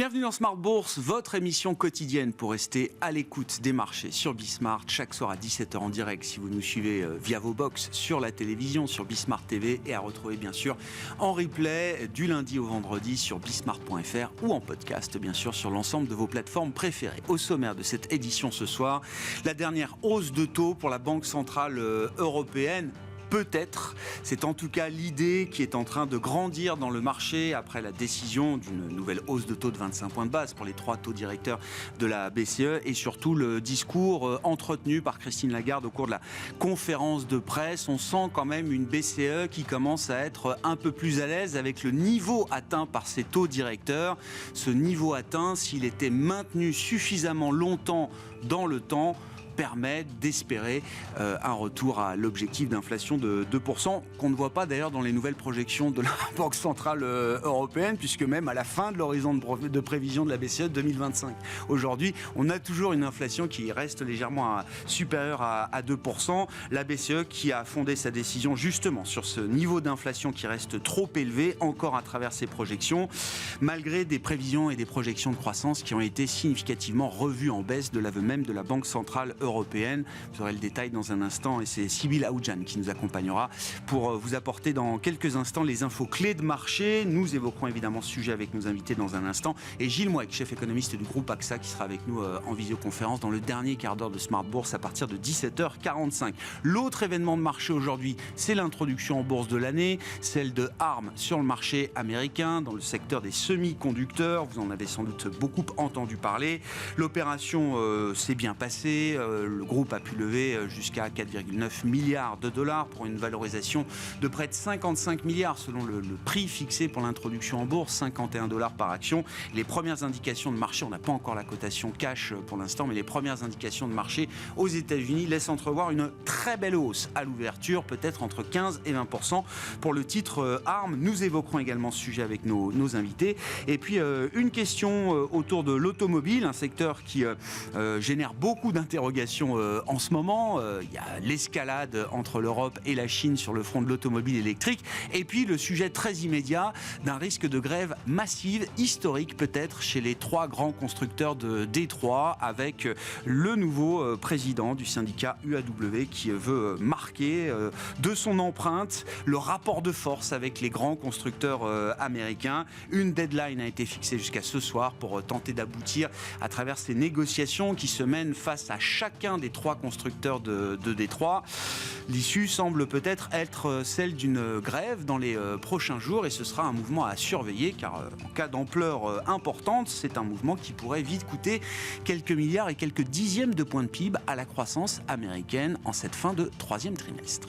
Bienvenue dans Smart Bourse, votre émission quotidienne pour rester à l'écoute des marchés sur Bismart, chaque soir à 17h en direct si vous nous suivez via vos box sur la télévision, sur Bismart TV, et à retrouver bien sûr en replay du lundi au vendredi sur bismart.fr ou en podcast bien sûr sur l'ensemble de vos plateformes préférées. Au sommaire de cette édition ce soir, la dernière hausse de taux pour la Banque Centrale Européenne. Peut-être, c'est en tout cas l'idée qui est en train de grandir dans le marché après la décision d'une nouvelle hausse de taux de 25 points de base pour les 3 taux directeurs de la BCE, et surtout le discours entretenu par Christine Lagarde au cours de la conférence de presse. On sent quand même une BCE qui commence à être un peu plus à l'aise avec le niveau atteint par ces taux directeurs. Ce niveau atteint, s'il était maintenu suffisamment longtemps dans le temps, permet d'espérer un retour à l'objectif d'inflation de 2%, qu'on ne voit pas d'ailleurs dans les nouvelles projections de la Banque Centrale Européenne, puisque même à la fin de l'horizon de prévision de la BCE 2025. Aujourd'hui, on a toujours une inflation qui reste légèrement supérieure à 2%. La BCE qui a fondé sa décision justement sur ce niveau d'inflation qui reste trop élevé, encore à travers ses projections, malgré des prévisions et des projections de croissance qui ont été significativement revues en baisse de l'aveu même de la Banque Centrale Européenne. Vous aurez le détail dans un instant et c'est Sybille Aoudjan qui nous accompagnera pour vous apporter dans quelques instants les infos clés de marché. Nous évoquerons évidemment ce sujet avec nos invités dans un instant, et Gilles Mouek, chef économiste du groupe AXA, qui sera avec nous en visioconférence dans le dernier quart d'heure de Smart Bourse à partir de 17h45. L'autre événement de marché aujourd'hui, c'est l'introduction en bourse de l'année, celle de ARM sur le marché américain dans le secteur des semi-conducteurs. Vous en avez sans doute beaucoup entendu parler. L'opération s'est bien passée. Le groupe a pu lever jusqu'à 4,9 milliards de dollars pour une valorisation de près de 55 milliards selon le prix fixé pour l'introduction en bourse, 51 dollars par action. Les premières indications de marché, on n'a pas encore la cotation cash pour l'instant, mais les premières indications de marché aux États-Unis laissent entrevoir une très belle hausse à l'ouverture, peut-être entre 15 et 20% pour le titre ARM. Nous évoquerons également ce sujet avec nos invités. Et puis une question autour de l'automobile, un secteur qui génère beaucoup d'interrogations en ce moment. Il y a l'escalade entre l'Europe et la Chine sur le front de l'automobile électrique, et puis le sujet très immédiat d'un risque de grève massive, historique peut-être, chez les 3 grands constructeurs de Détroit, avec le nouveau président du syndicat UAW qui veut marquer de son empreinte le rapport de force avec les grands constructeurs américains. Une deadline a été fixée jusqu'à ce soir pour tenter d'aboutir à travers ces négociations qui se mènent face à chacun des 3 constructeurs de Détroit. L'issue semble peut-être être celle d'une grève dans les prochains jours, et ce sera un mouvement à surveiller, car en cas d'ampleur importante, c'est un mouvement qui pourrait vite coûter quelques milliards et quelques dixièmes de points de PIB à la croissance américaine en cette fin de 3e trimestre.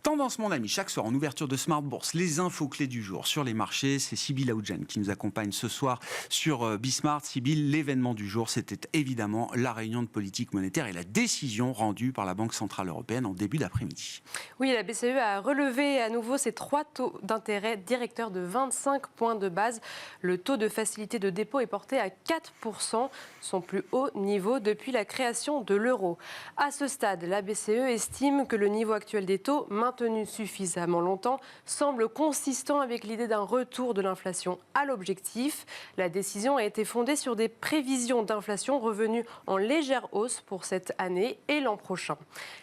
Tendance, mon ami, chaque soir en ouverture de Smart Bourse, les infos clés du jour sur les marchés. C'est Sybille Aoudjan qui nous accompagne ce soir sur Bismart. Sybille, l'événement du jour, c'était évidemment la réunion de politique monétaire et la décision rendue par la Banque Centrale Européenne en début d'après-midi. Oui, la BCE a relevé à nouveau ses 3 taux d'intérêt directeurs de 25 points de base. Le taux de facilité de dépôt est porté à 4%, son plus haut niveau depuis la création de l'euro. À ce stade, la BCE estime que le niveau actuel des taux, maintenu suffisamment longtemps, semble consistant avec l'idée d'un retour de l'inflation à l'objectif. La décision a été fondée sur des prévisions d'inflation revenues en légère hausse pour cette année et l'an prochain.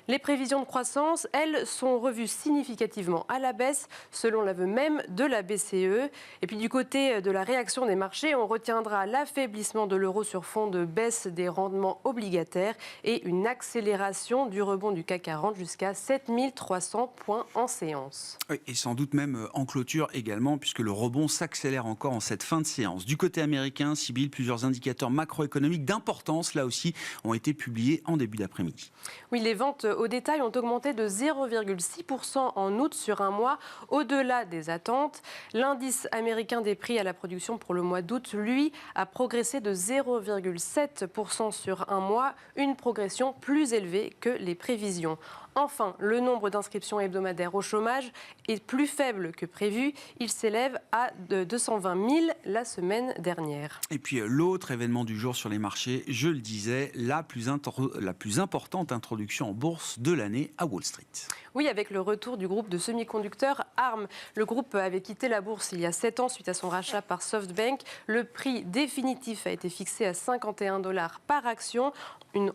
Les prévisions de croissance, elles, sont revues significativement à la baisse, selon l'aveu même de la BCE. Et puis du côté de la réaction des marchés, on retiendra l'affaiblissement de l'euro sur fond de baisse des rendements obligataires et une accélération du rebond du CAC 40 jusqu'à 7300 points en séance. Oui, et sans doute même en clôture également, puisque le rebond s'accélère encore en cette fin de séance. Du côté américain, Sybille, plusieurs indicateurs macroéconomiques d'importance, là aussi, ont été publiés en début d'après-midi. Oui, les ventes au détail ont augmenté de 0,6% en août sur un mois, au-delà des attentes. L'indice américain des prix à la production pour le mois d'août, lui, a progressé de 0,7% sur un mois, une progression plus élevée que les prévisions. Enfin, le nombre d'inscriptions hebdomadaires au chômage est plus faible que prévu. Il s'élève à 220 000 la semaine dernière. Et puis l'autre événement du jour sur les marchés, je le disais, la plus importante introduction en bourse de l'année à Wall Street. Oui, avec le retour du groupe de semi-conducteurs ARM. Le groupe avait quitté la bourse il y a 7 ans suite à son rachat par SoftBank. Le prix définitif a été fixé à 51 $ par action,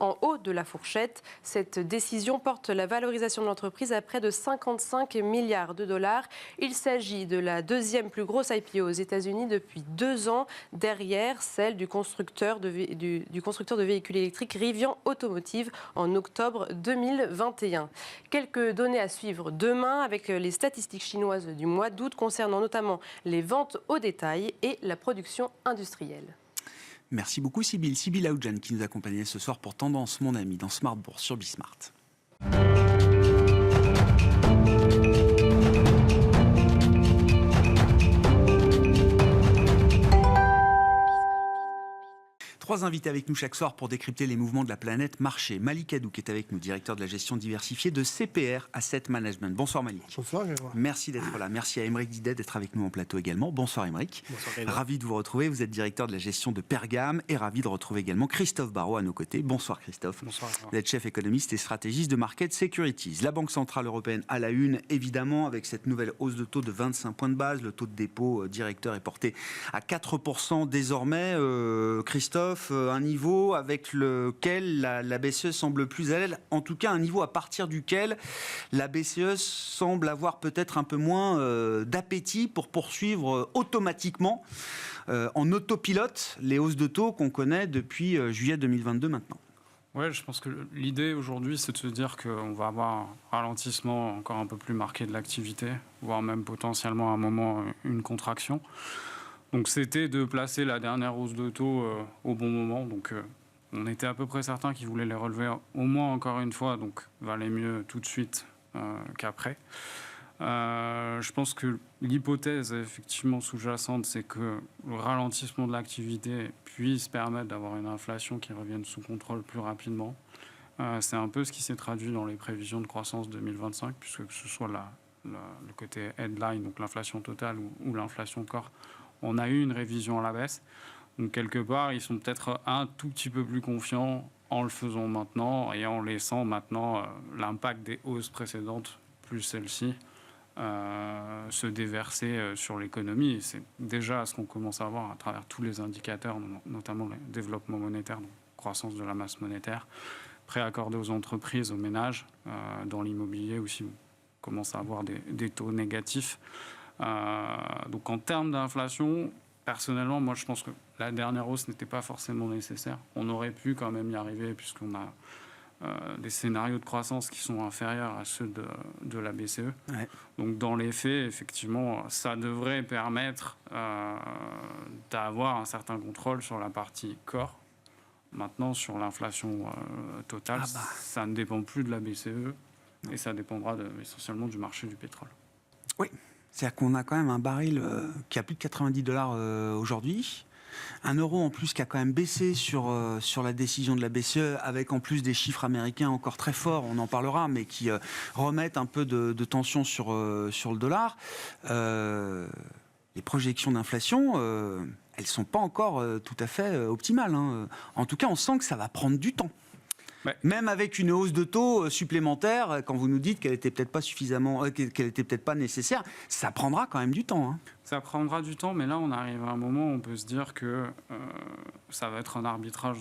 en haut de la fourchette. Cette décision porte la valorisation de l'entreprise à près de 55 milliards de dollars. Il s'agit de la deuxième plus grosse IPO aux États-Unis depuis 2 ans, derrière celle du constructeur de véhicules électriques Rivian Automotive en octobre 2021. Quelques données à suivre demain avec les statistiques chinoises du mois d'août concernant notamment les ventes au détail et la production industrielle. Merci beaucoup Sybille. Sybille Aoudjan qui nous accompagnait ce soir pour Tendance, mon ami, dans Smart Bourse sur Bismart. Trois invités avec nous chaque soir pour décrypter les mouvements de la planète marché. Malik Hadou qui est avec nous, directeur de la gestion diversifiée de CPR Asset Management. Bonsoir Malik. Bonsoir Grégoire. Merci d'être là. Merci à Aymeric Didet d'être avec nous en plateau également. Bonsoir Aymeric. Bonsoir Grégoire. Ravi de vous retrouver. Vous êtes directeur de la gestion de Pergame et ravi de retrouver également Christophe Barrault à nos côtés. Bonsoir Christophe. Bonsoir. Vous êtes chef économiste et stratégiste de Market Securities. La Banque Centrale Européenne à la une, évidemment, avec cette nouvelle hausse de taux de 25 points de base. Le taux de dépôt directeur est porté à 4% désormais. Christophe, un niveau avec lequel la BCE semble plus à l'aise, en tout cas un niveau à partir duquel la BCE semble avoir peut-être un peu moins d'appétit pour poursuivre automatiquement en autopilote les hausses de taux qu'on connaît depuis juillet 2022 maintenant. Ouais, je pense que l'idée aujourd'hui, c'est de se dire qu'on va avoir un ralentissement encore un peu plus marqué de l'activité, voire même potentiellement à un moment une contraction. Donc c'était de placer la dernière hausse de taux au bon moment. Donc on était à peu près certain qu'ils voulaient les relever au moins encore une fois. Donc valait mieux tout de suite qu'après. Je pense que l'hypothèse effectivement sous-jacente, c'est que le ralentissement de l'activité puisse permettre d'avoir une inflation qui revienne sous contrôle plus rapidement. C'est un peu ce qui s'est traduit dans les prévisions de croissance 2025, puisque que ce soit le côté headline, donc l'inflation totale ou l'inflation corps, on a eu une révision à la baisse. Donc, quelque part, ils sont peut-être un tout petit peu plus confiants en le faisant maintenant et en laissant maintenant l'impact des hausses précédentes, plus celle-ci, se déverser sur l'économie. Et c'est déjà ce qu'on commence à voir à travers tous les indicateurs, notamment le développement monétaire, donc croissance de la masse monétaire, prêts accordés aux entreprises, aux ménages, dans l'immobilier aussi, on commence à avoir des taux négatifs. Donc en termes d'inflation, personnellement, moi je pense que la dernière hausse n'était pas forcément nécessaire. On aurait pu quand même y arriver puisqu'on a des scénarios de croissance qui sont inférieurs à ceux de la BCE. Ouais. Donc dans les faits, effectivement, ça devrait permettre d'avoir un certain contrôle sur la partie corps. Maintenant, sur l'inflation totale, ça ne dépend plus de la BCE et ça dépendra essentiellement du marché du pétrole. Oui. C'est-à-dire qu'on a quand même un baril qui a plus de 90 $ aujourd'hui, un euro en plus qui a quand même baissé sur la décision de la BCE, avec en plus des chiffres américains encore très forts, on en parlera, mais qui remettent un peu de tension sur le dollar. Les projections d'inflation, elles ne sont pas encore tout à fait optimales. Hein. En tout cas, on sent que ça va prendre du temps. Ouais. Même avec une hausse de taux supplémentaire, quand vous nous dites qu'elle n'était peut-être pas suffisamment, qu'elle était peut-être pas nécessaire, ça prendra quand même du temps. Hein. Ça prendra du temps, mais là on arrive à un moment où on peut se dire que ça va être un arbitrage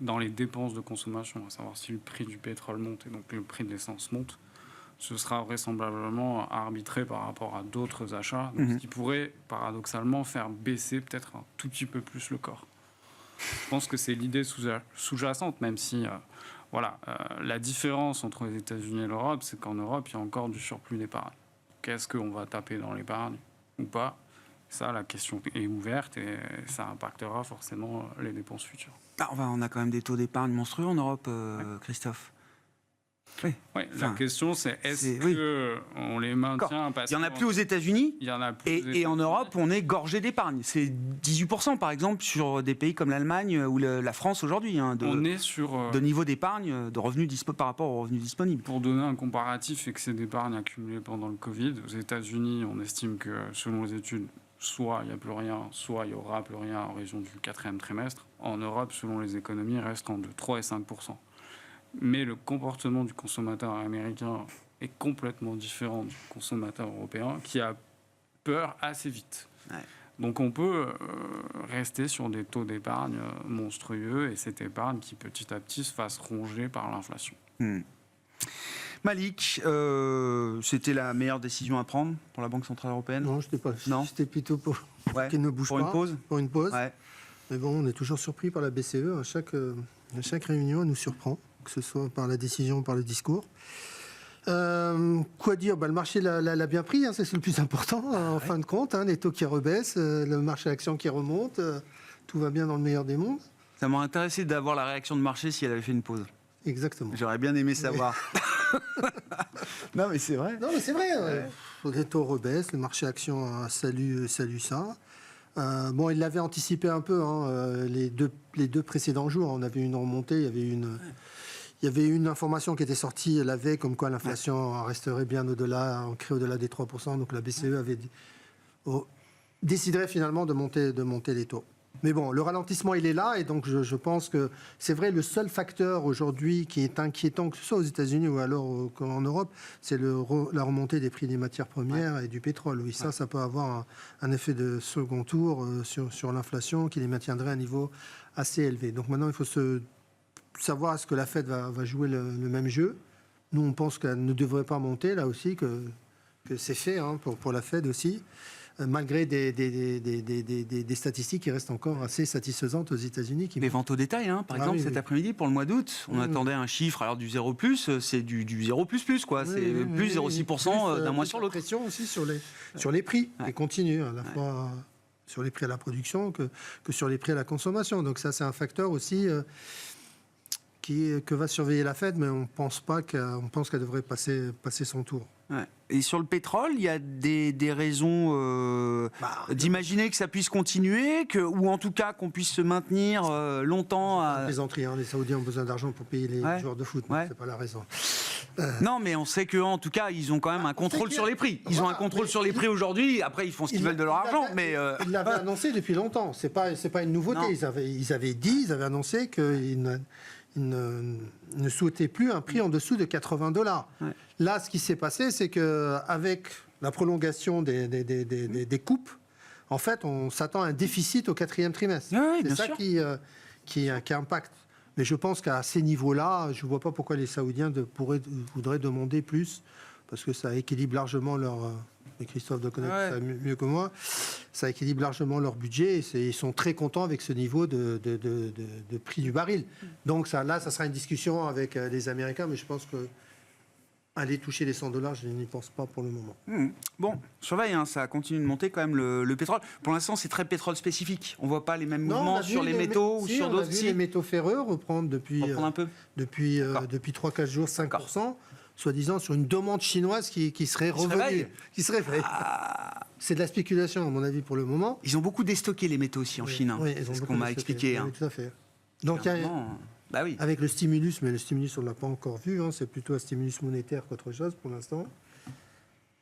dans les dépenses de consommation, à savoir si le prix du pétrole monte et donc le prix de l'essence monte. Ce sera vraisemblablement arbitré par rapport à d'autres achats, donc ce qui pourrait paradoxalement faire baisser peut-être un tout petit peu plus le corps. Je pense que c'est l'idée sous-jacente, même si la différence entre les États-Unis et l'Europe, c'est qu'en Europe, il y a encore du surplus d'épargne. Qu'est-ce qu'on va taper dans l'épargne ou pas? Ça, la question est ouverte et ça impactera forcément les dépenses futures. On a quand même des taux d'épargne monstrueux en Europe, Christophe. Oui. Ouais, la question, c'est est-ce qu'on les maintient parce il n'y en a plus aux États-Unis. Il y en a plus et en Europe, on est gorgé d'épargne. C'est 18% par exemple sur des pays comme l'Allemagne ou la France aujourd'hui, on est sur de niveau d'épargne, de revenus par rapport aux revenus disponibles. Pour donner un comparatif, excès d'épargne accumulé pendant le Covid, aux États-Unis, on estime que selon les études, soit il n'y a plus rien, soit il n'y aura plus rien en région du 4e trimestre. En Europe, selon les économies, reste entre 3 et 5%. Mais le comportement du consommateur américain est complètement différent du consommateur européen qui a peur assez vite. Ouais. Donc on peut rester sur des taux d'épargne monstrueux et cette épargne qui petit à petit se fasse ronger par l'inflation. Malik, c'était la meilleure décision à prendre pour la Banque Centrale Européenne ? Non, je n'étais pas. C'était plutôt pour qu'elle ne bouge pas. Pour une pause. Ouais. Mais bon, on est toujours surpris par la BCE. À chaque réunion, elle nous surprend, que ce soit par la décision ou par le discours. Quoi dire ? Le marché l'a bien pris, c'est le plus important, en fin de compte. Les taux qui rebaissent, le marché action qui remonte, tout va bien dans le meilleur des mondes. Ça m'a intéressé d'avoir la réaction de marché si elle avait fait une pause. Exactement. J'aurais bien aimé savoir. Non, mais c'est vrai. Non, mais c'est vrai. Les taux rebaissent, le marché action salue ça. Il l'avait anticipé un peu. Les deux précédents jours, on avait une remontée, il y avait une information qui était sortie la veille, comme quoi l'inflation resterait bien au-delà, ancrée au-delà des 3%. Donc la BCE avait déciderait finalement de monter les taux. Mais bon, le ralentissement, il est là, et donc je pense que c'est vrai, le seul facteur aujourd'hui qui est inquiétant, que ce soit aux États-Unis ou alors en Europe, c'est la remontée des prix des matières premières et du pétrole. Oui, ça peut avoir un effet de second tour sur l'inflation qui les maintiendrait à un niveau assez élevé. Donc maintenant, il faut savoir est-ce que la Fed va jouer le même jeu. Nous, on pense qu'elle ne devrait pas monter, là aussi, que c'est fait pour la Fed aussi. Malgré des statistiques qui restent encore assez satisfaisantes aux États-Unis. Les ventes au détail, par exemple, cet après-midi, pour le mois d'août, on attendait un chiffre, alors du 0+, c'est du 0++, quoi. C'est plus 0,6% d'un mois sur l'autre. Pression aussi sur les prix, qui continue, à la fois sur les prix à la production que sur les prix à la consommation. Donc ça, c'est un facteur aussi que va surveiller la Fed, mais on pense qu'elle devrait passer son tour. Ouais. Et sur le pétrole, il y a des raisons d'imaginer que ça puisse continuer, ou en tout cas qu'on puisse se maintenir longtemps. À... Les Saoudiens ont besoin d'argent pour payer les joueurs de foot, c'est pas la raison. Non, mais on sait qu'en tout cas, ils ont quand même un contrôle sur les prix. Ils ont un contrôle sur les prix aujourd'hui. Après, ils font ce qu'ils veulent de leur argent. Ils l'avaient annoncé depuis longtemps. C'est pas une nouveauté. Ils avaient annoncé qu'ils ne souhaitaient plus un prix en dessous de $80. Ouais. Là, ce qui s'est passé, c'est qu'avec la prolongation des coupes, en fait, on s'attend à un déficit au 4e trimestre. Oui, c'est ça qui impacte. Mais je pense qu'à ces niveaux-là, je ne vois pas pourquoi les Saoudiens voudraient demander plus, parce que ça équilibre largement leur... Et Christophe doit connaître ça mieux que moi. Ça équilibre largement leur budget et ils sont très contents avec ce niveau de prix du baril. Donc ça sera une discussion avec les Américains, mais je pense que aller toucher les $100, je n'y pense pas pour le moment. Bon, surveille, ça continue de monter quand même le pétrole. Pour l'instant, c'est très pétrole spécifique. On ne voit pas les mêmes mouvements sur les métaux ou sur d'autres. On a vu les métaux ferreux reprendre depuis 3-4 jours 5%. Soi-disant sur une demande chinoise qui serait revenue. Qui se réveille. C'est de la spéculation, à mon avis, pour le moment. Ils ont beaucoup déstocké les métaux aussi en Chine. Oui, c'est ce qu'on m'a expliqué. Oui, tout à fait. Donc, avec le stimulus, mais le stimulus, on ne l'a pas encore vu. C'est plutôt un stimulus monétaire qu'autre chose pour l'instant.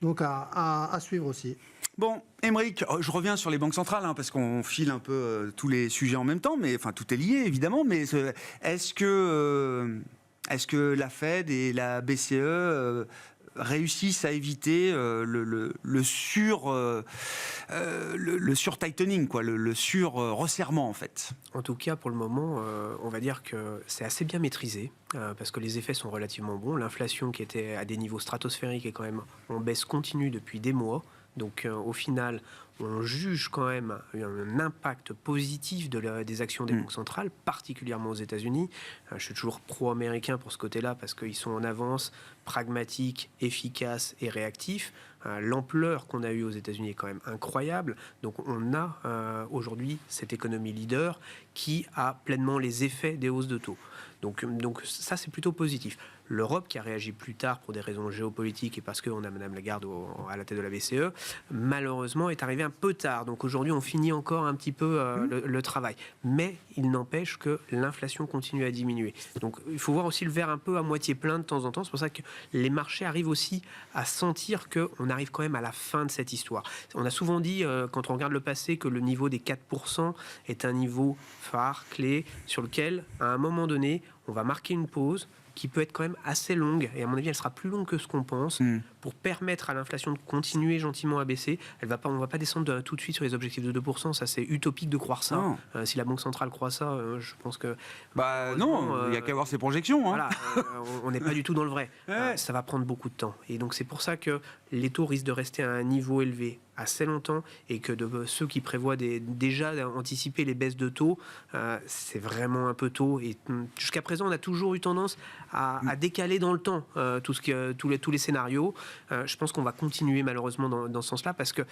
Donc, à suivre aussi. Bon, Aymeric, je reviens sur les banques centrales, parce qu'on file un peu tous les sujets en même temps, mais enfin, tout est lié, évidemment. Mais est-ce que la Fed et la BCE réussissent à éviter le sur-tightening, le sur-resserrement, en fait? En tout cas, pour le moment, on va dire que c'est assez bien maîtrisé, parce que les effets sont relativement bons. L'inflation, qui était à des niveaux stratosphériques, est quand même en baisse continue depuis des mois. Donc, au final, on juge quand même un impact positif des actions des banques centrales, particulièrement aux États-Unis. Je suis toujours pro-américain pour ce côté-là parce qu'ils sont en avance, pragmatiques, efficaces et réactifs. L'ampleur qu'on a eue aux États-Unis est quand même incroyable. Donc on a aujourd'hui cette économie leader qui a pleinement les effets des hausses de taux. Donc ça, c'est plutôt positif. L'Europe, qui a réagi plus tard pour des raisons géopolitiques et parce qu'on a Mme Lagarde à la tête de la BCE, malheureusement est arrivée un peu tard. Donc aujourd'hui, on finit encore un petit peu le travail. Mais il n'empêche que l'inflation continue à diminuer. Donc il faut voir aussi le verre un peu à moitié plein de temps en temps. C'est pour ça que les marchés arrivent aussi à sentir qu'on arrive quand même à la fin de cette histoire. On a souvent dit, quand on regarde le passé, que le niveau des 4% est un niveau phare, clé, sur lequel, à un moment donné, on va marquer une pause qui peut être quand même assez longue, et à mon avis elle sera plus longue que ce qu'on pense, pour permettre à l'inflation de continuer gentiment à baisser. On ne va pas descendre tout de suite sur les objectifs de 2%, ça c'est utopique de croire ça. Si la Banque centrale croit ça, je pense que... non, il n'y a qu'à voir ses projections. Voilà, on n'est pas du tout dans le vrai. Ça va prendre beaucoup de temps. Et donc c'est pour ça que les taux risquent de rester à un niveau élevé assez longtemps, et que de ceux qui prévoient déjà anticiper les baisses de taux, c'est vraiment un peu tôt. Et jusqu'à présent, on a toujours eu tendance à décaler dans le temps tous les scénarios. Je pense qu'on va continuer malheureusement dans ce sens-là, parce que,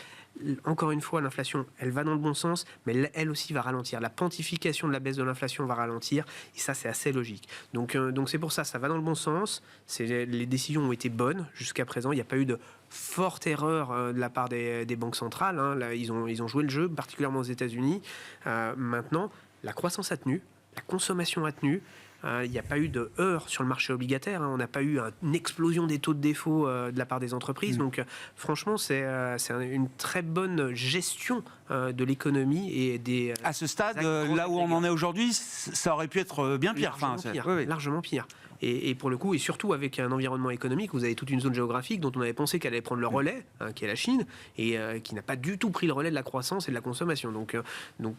encore une fois, l'inflation, elle va dans le bon sens, mais elle aussi va ralentir. La quantification de la baisse de l'inflation va ralentir, et ça, c'est assez logique. Donc c'est pour ça, ça va dans le bon sens. Les décisions ont été bonnes jusqu'à présent. Il n'y a pas eu de forte erreur de la part des banques centrales. Là, ils ont joué le jeu, particulièrement aux États-Unis. Maintenant, la croissance a tenu, la consommation a tenu. Il n'y a pas eu de heurts sur le marché obligataire. On n'a pas eu une explosion des taux de défaut de la part des entreprises. Donc, franchement, c'est une très bonne gestion de l'économie et des... À ce stade, là où on en est aujourd'hui, ça aurait pu être bien pire. Largement pire. Et pour le coup, et surtout avec un environnement économique, vous avez toute une zone géographique dont on avait pensé qu'elle allait prendre le relais, qui est la Chine, et qui n'a pas du tout pris le relais de la croissance et de la consommation. Donc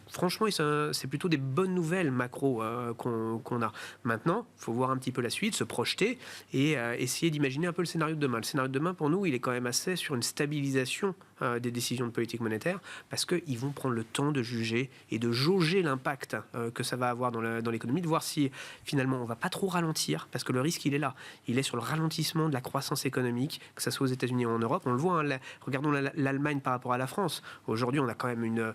franchement, c'est plutôt des bonnes nouvelles macro qu'on a. Maintenant, il faut voir un petit peu la suite, se projeter et essayer d'imaginer un peu le scénario de demain. Le scénario de demain, pour nous, il est quand même assez sur une stabilisation des décisions de politique monétaire, parce qu'ils vont prendre le temps de juger et de jauger l'impact que ça va avoir dans l'économie, de voir si finalement on ne va pas trop ralentir, parce que le risque, il est là. Il est sur le ralentissement de la croissance économique, que ce soit aux États-Unis ou en Europe. On le voit, regardons l'Allemagne par rapport à la France. Aujourd'hui, on a quand même une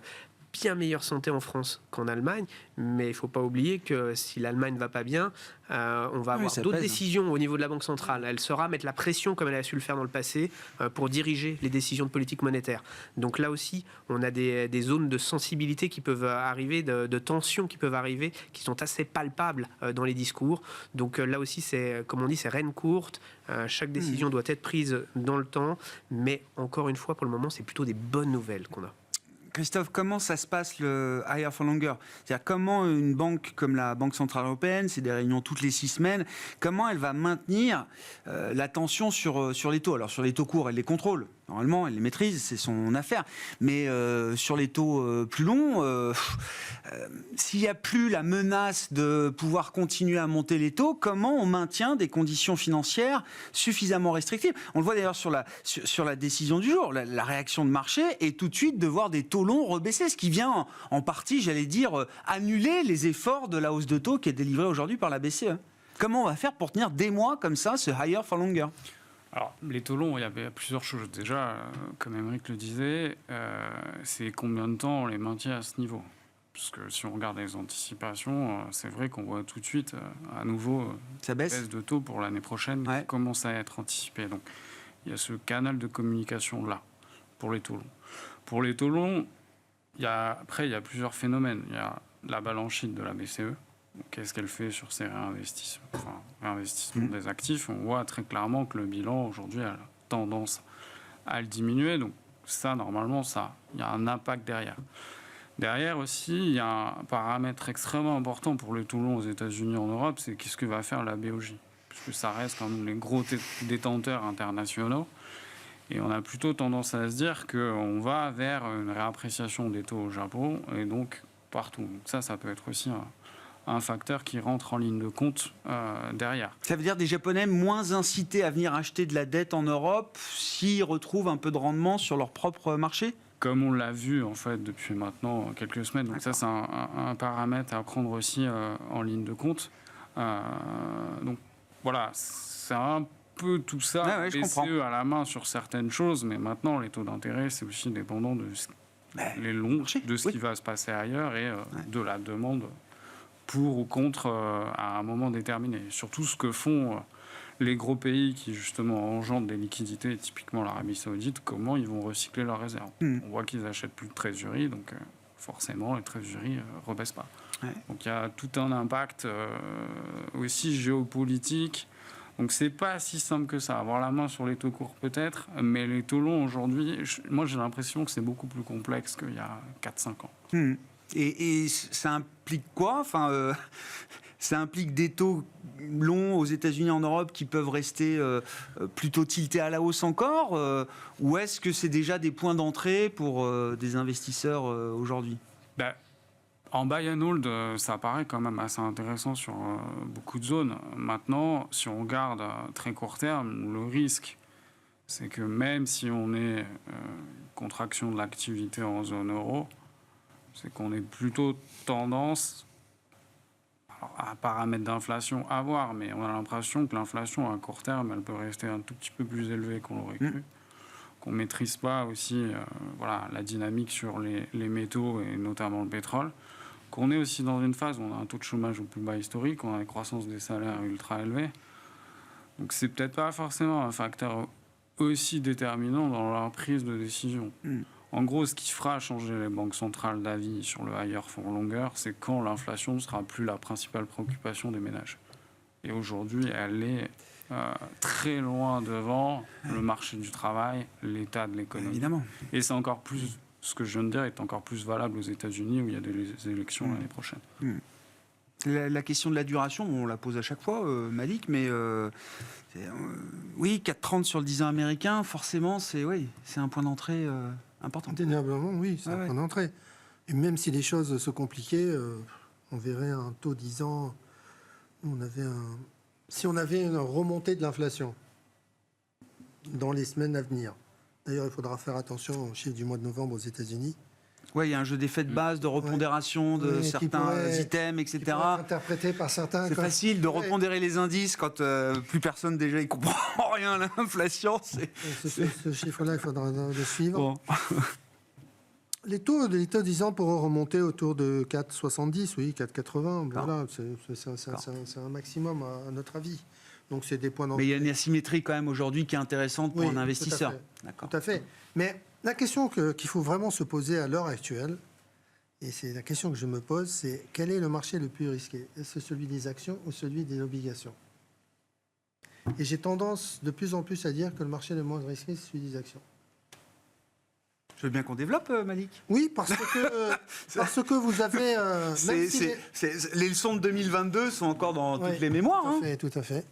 bien meilleure santé en France qu'en Allemagne, mais il ne faut pas oublier que si l'Allemagne ne va pas bien, on va avoir d'autres décisions au niveau de la Banque centrale. Elle saura mettre la pression, comme elle a su le faire dans le passé, pour diriger les décisions de politique monétaire. Donc là aussi, on a des zones de sensibilité qui peuvent arriver, de tensions qui peuvent arriver, qui sont assez palpables dans les discours. Donc là aussi, c'est, comme on dit, c'est reine courte. Chaque décision doit être prise dans le temps, mais encore une fois, pour le moment, c'est plutôt des bonnes nouvelles qu'on a. Christophe, comment ça se passe le higher for longer ? C'est-à-dire comment une banque comme la Banque Centrale Européenne, c'est des réunions toutes les 6 semaines, comment elle va maintenir la tension sur les taux ? Alors sur les taux courts, elle les contrôle. Normalement, elle les maîtrise, c'est son affaire. Mais sur les taux plus longs, s'il n'y a plus la menace de pouvoir continuer à monter les taux, comment on maintient des conditions financières suffisamment restrictives ? On le voit d'ailleurs sur la décision du jour. La réaction de marché est tout de suite de voir des taux longs rebaisser, ce qui vient en partie, j'allais dire, annuler les efforts de la hausse de taux qui est délivrée aujourd'hui par la BCE. Comment on va faire pour tenir des mois comme ça, ce higher for longer ? Alors, les taux longs, il y avait plusieurs choses. Déjà, comme Émeric le disait, c'est combien de temps on les maintient à ce niveau ? Parce que si on regarde les anticipations, c'est vrai qu'on voit tout de suite, à nouveau, ça baisse de taux pour l'année prochaine qui commence à être anticipée. Donc, il y a ce canal de communication-là, pour les taux longs. Pour les taux longs, après, il y a plusieurs phénomènes. Il y a la balance sheet de la BCE. Qu'est-ce qu'elle fait sur ses réinvestissements des actifs ? On voit très clairement que le bilan, aujourd'hui, a tendance à le diminuer. Donc ça, normalement, il y a un impact derrière. Derrière aussi, il y a un paramètre extrêmement important pour les taux longs aux États-Unis et en Europe, c'est qu'est-ce que va faire la BOJ ? Puisque ça reste quand même les gros détenteurs internationaux. Et on a plutôt tendance à se dire qu'on va vers une réappréciation des taux au Japon et donc partout. Donc ça peut être aussi un facteur qui rentre en ligne de compte derrière. Ça veut dire des Japonais moins incités à venir acheter de la dette en Europe s'ils retrouvent un peu de rendement sur leur propre marché ? comme on l'a vu en fait depuis maintenant quelques semaines. Donc ça, c'est un paramètre à prendre aussi en ligne de compte. Donc voilà, c'est un peu tout ça, BCE à la main sur certaines choses, mais maintenant les taux d'intérêt, c'est aussi dépendant de les longs, de ce qui va se passer ailleurs et de la demande pour ou contre à un moment déterminé. Surtout ce que font les gros pays qui justement engendrent des liquidités, typiquement l'Arabie Saoudite, comment ils vont recycler leurs réserves. On voit qu'ils achètent plus de trésorerie, donc forcément les trésoreries ne rebaissent pas. Donc il y a tout un impact aussi géopolitique. Donc c'est pas si simple que ça. Avoir la main sur les taux courts peut-être, mais les taux longs aujourd'hui, moi j'ai l'impression que c'est beaucoup plus complexe qu'il y a 4-5 ans. Et ça implique quoi? Ça implique des taux longs aux États-Unis, en Europe, qui peuvent rester plutôt tiltés à la hausse encore, ou est-ce que c'est déjà des points d'entrée pour des investisseurs aujourd'hui? En buy and hold, ça paraît quand même assez intéressant sur beaucoup de zones. Maintenant, si on regarde à très court terme, le risque, c'est que même si on est contraction de l'activité en zone euro, c'est qu'on est plutôt tendance à paramètres d'inflation à voir, mais on a l'impression que l'inflation à court terme, elle peut rester un tout petit peu plus élevée qu'on l'aurait cru. Qu'on ne maîtrise pas aussi la dynamique sur les métaux et notamment le pétrole. Qu'on est aussi dans une phase où on a un taux de chômage au plus bas historique, on a une croissance des salaires ultra élevée. Donc c'est peut-être pas forcément un facteur aussi déterminant dans leur prise de décision. En gros, ce qui fera changer les banques centrales d'avis sur le higher for longer, c'est quand l'inflation ne sera plus la principale préoccupation des ménages. Et aujourd'hui, elle est très loin devant le marché du travail, l'état de l'économie. Évidemment. Et c'est encore plus, ce que je viens de dire est encore plus valable aux États-Unis où il y a des élections l'année prochaine. La question de la duration, on la pose à chaque fois, Malik, mais oui, 4,30 sur le 10 ans américain, forcément, c'est un point d'entrée important. Indéniablement, oui, c'est un point d'entrée. Et même si les choses se compliquaient, on verrait un taux 10 ans, si on avait une remontée de l'inflation dans les semaines à venir. D'ailleurs, il faudra faire attention aux chiffres du mois de novembre aux États-Unis. Oui, il y a un jeu d'effets de base, de repondération de certains items, etc. Qui pourrait être interprété par certains. C'est facile de repondérer les indices quand plus personne déjà ne comprend rien à l'inflation. Ce chiffre-là, il faudra le suivre. Bon. Les taux 10 ans pourront remonter autour de 4,70, oui, 4,80. Voilà, c'est un maximum à notre avis. Donc c'est des points d'entrée. Mais il y a une asymétrie quand même aujourd'hui qui est intéressante pour un investisseur. Tout à fait. Mais la question qu'il faut vraiment se poser à l'heure actuelle, et c'est la question que je me pose, c'est quel est le marché le plus risqué? Est-ce celui des actions ou celui des obligations? Et j'ai tendance de plus en plus à dire que le marché le moins risqué, c'est celui des actions. Je veux bien qu'on développe, Malik. Oui, parce que vous avez... les leçons de 2022 sont encore dans toutes les mémoires. Tout à fait.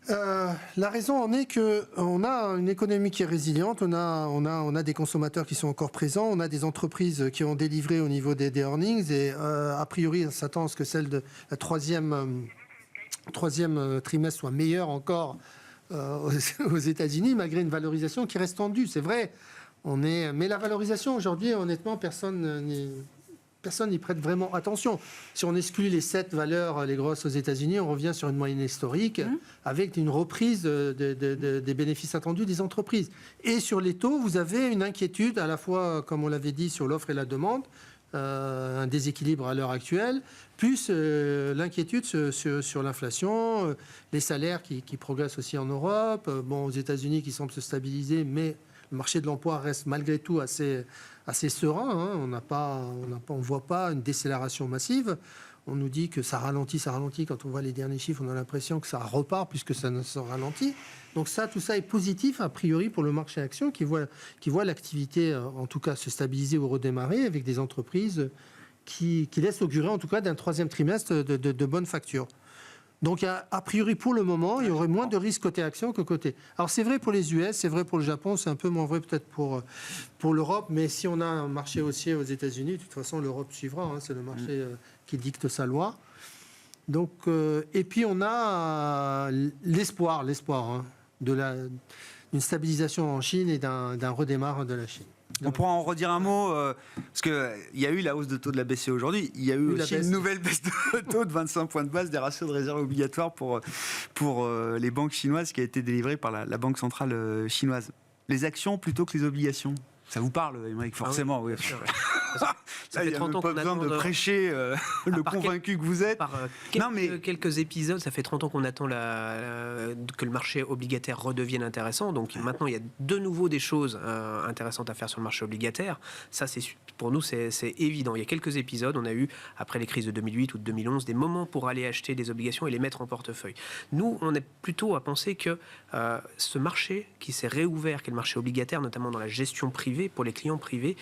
La raison en est qu'on a une économie qui est résiliente, on a des consommateurs qui sont encore présents, on a des entreprises qui ont délivré au niveau des earnings et a priori on s'attend à ce que celle de la troisième trimestre soit meilleure encore aux États-Unis malgré une valorisation qui reste tendue. C'est vrai, mais la valorisation aujourd'hui, honnêtement, personne n'y prête vraiment attention. Si on exclut les 7 valeurs, les grosses aux États-Unis, on revient sur une moyenne historique avec une reprise des bénéfices attendus des entreprises. Et sur les taux, vous avez une inquiétude à la fois, comme on l'avait dit, sur l'offre et la demande, un déséquilibre à l'heure actuelle, plus l'inquiétude sur l'inflation, les salaires qui progressent aussi en Europe, aux États-Unis qui semblent se stabiliser, mais le marché de l'emploi reste malgré tout assez serein. On ne voit pas une décélération massive. On nous dit que ça ralentit. Quand on voit les derniers chiffres, on a l'impression que ça repart plus que ça ne se ralentit. Donc tout ça est positif, a priori, pour le marché action qui voit l'activité, en tout cas, se stabiliser ou redémarrer avec des entreprises qui laissent augurer, en tout cas, d'un troisième trimestre de bonnes factures. Donc, a priori, pour le moment, il y aurait moins de risques côté action que côté... Alors, c'est vrai pour les US, c'est vrai pour le Japon, c'est un peu moins vrai peut-être pour l'Europe, mais si on a un marché haussier aux États-Unis, de toute façon, l'Europe suivra, c'est le marché qui dicte sa loi. Donc, et puis, on a l'espoir d'une stabilisation en Chine et d'un redémarrage de la Chine. On pourra en redire un mot, parce qu'il y a eu la hausse de taux de la BCE aujourd'hui, il y a eu aussi une nouvelle baisse de taux de 25 points de base des ratios de réserve obligatoires pour les banques chinoises qui a été délivrée par la Banque centrale chinoise. Les actions plutôt que les obligations. Ça vous parle, Émeric, forcément. Ah oui, oui. Bien sûr, ouais. Ça fait Il n'y a 30 même ans pas qu'on besoin attend de prêcher le convaincu que vous êtes. Par quelques épisodes, ça fait 30 ans qu'on attend que le marché obligataire redevienne intéressant. Donc maintenant, il y a de nouveau des choses intéressantes à faire sur le marché obligataire. Ça, pour nous, c'est évident. Il y a quelques épisodes, on a eu, après les crises de 2008 ou de 2011, des moments pour aller acheter des obligations et les mettre en portefeuille. Nous, on est plutôt à penser que ce marché qui s'est réouvert, qui est le marché obligataire, notamment dans la gestion privée, pour les clients privés,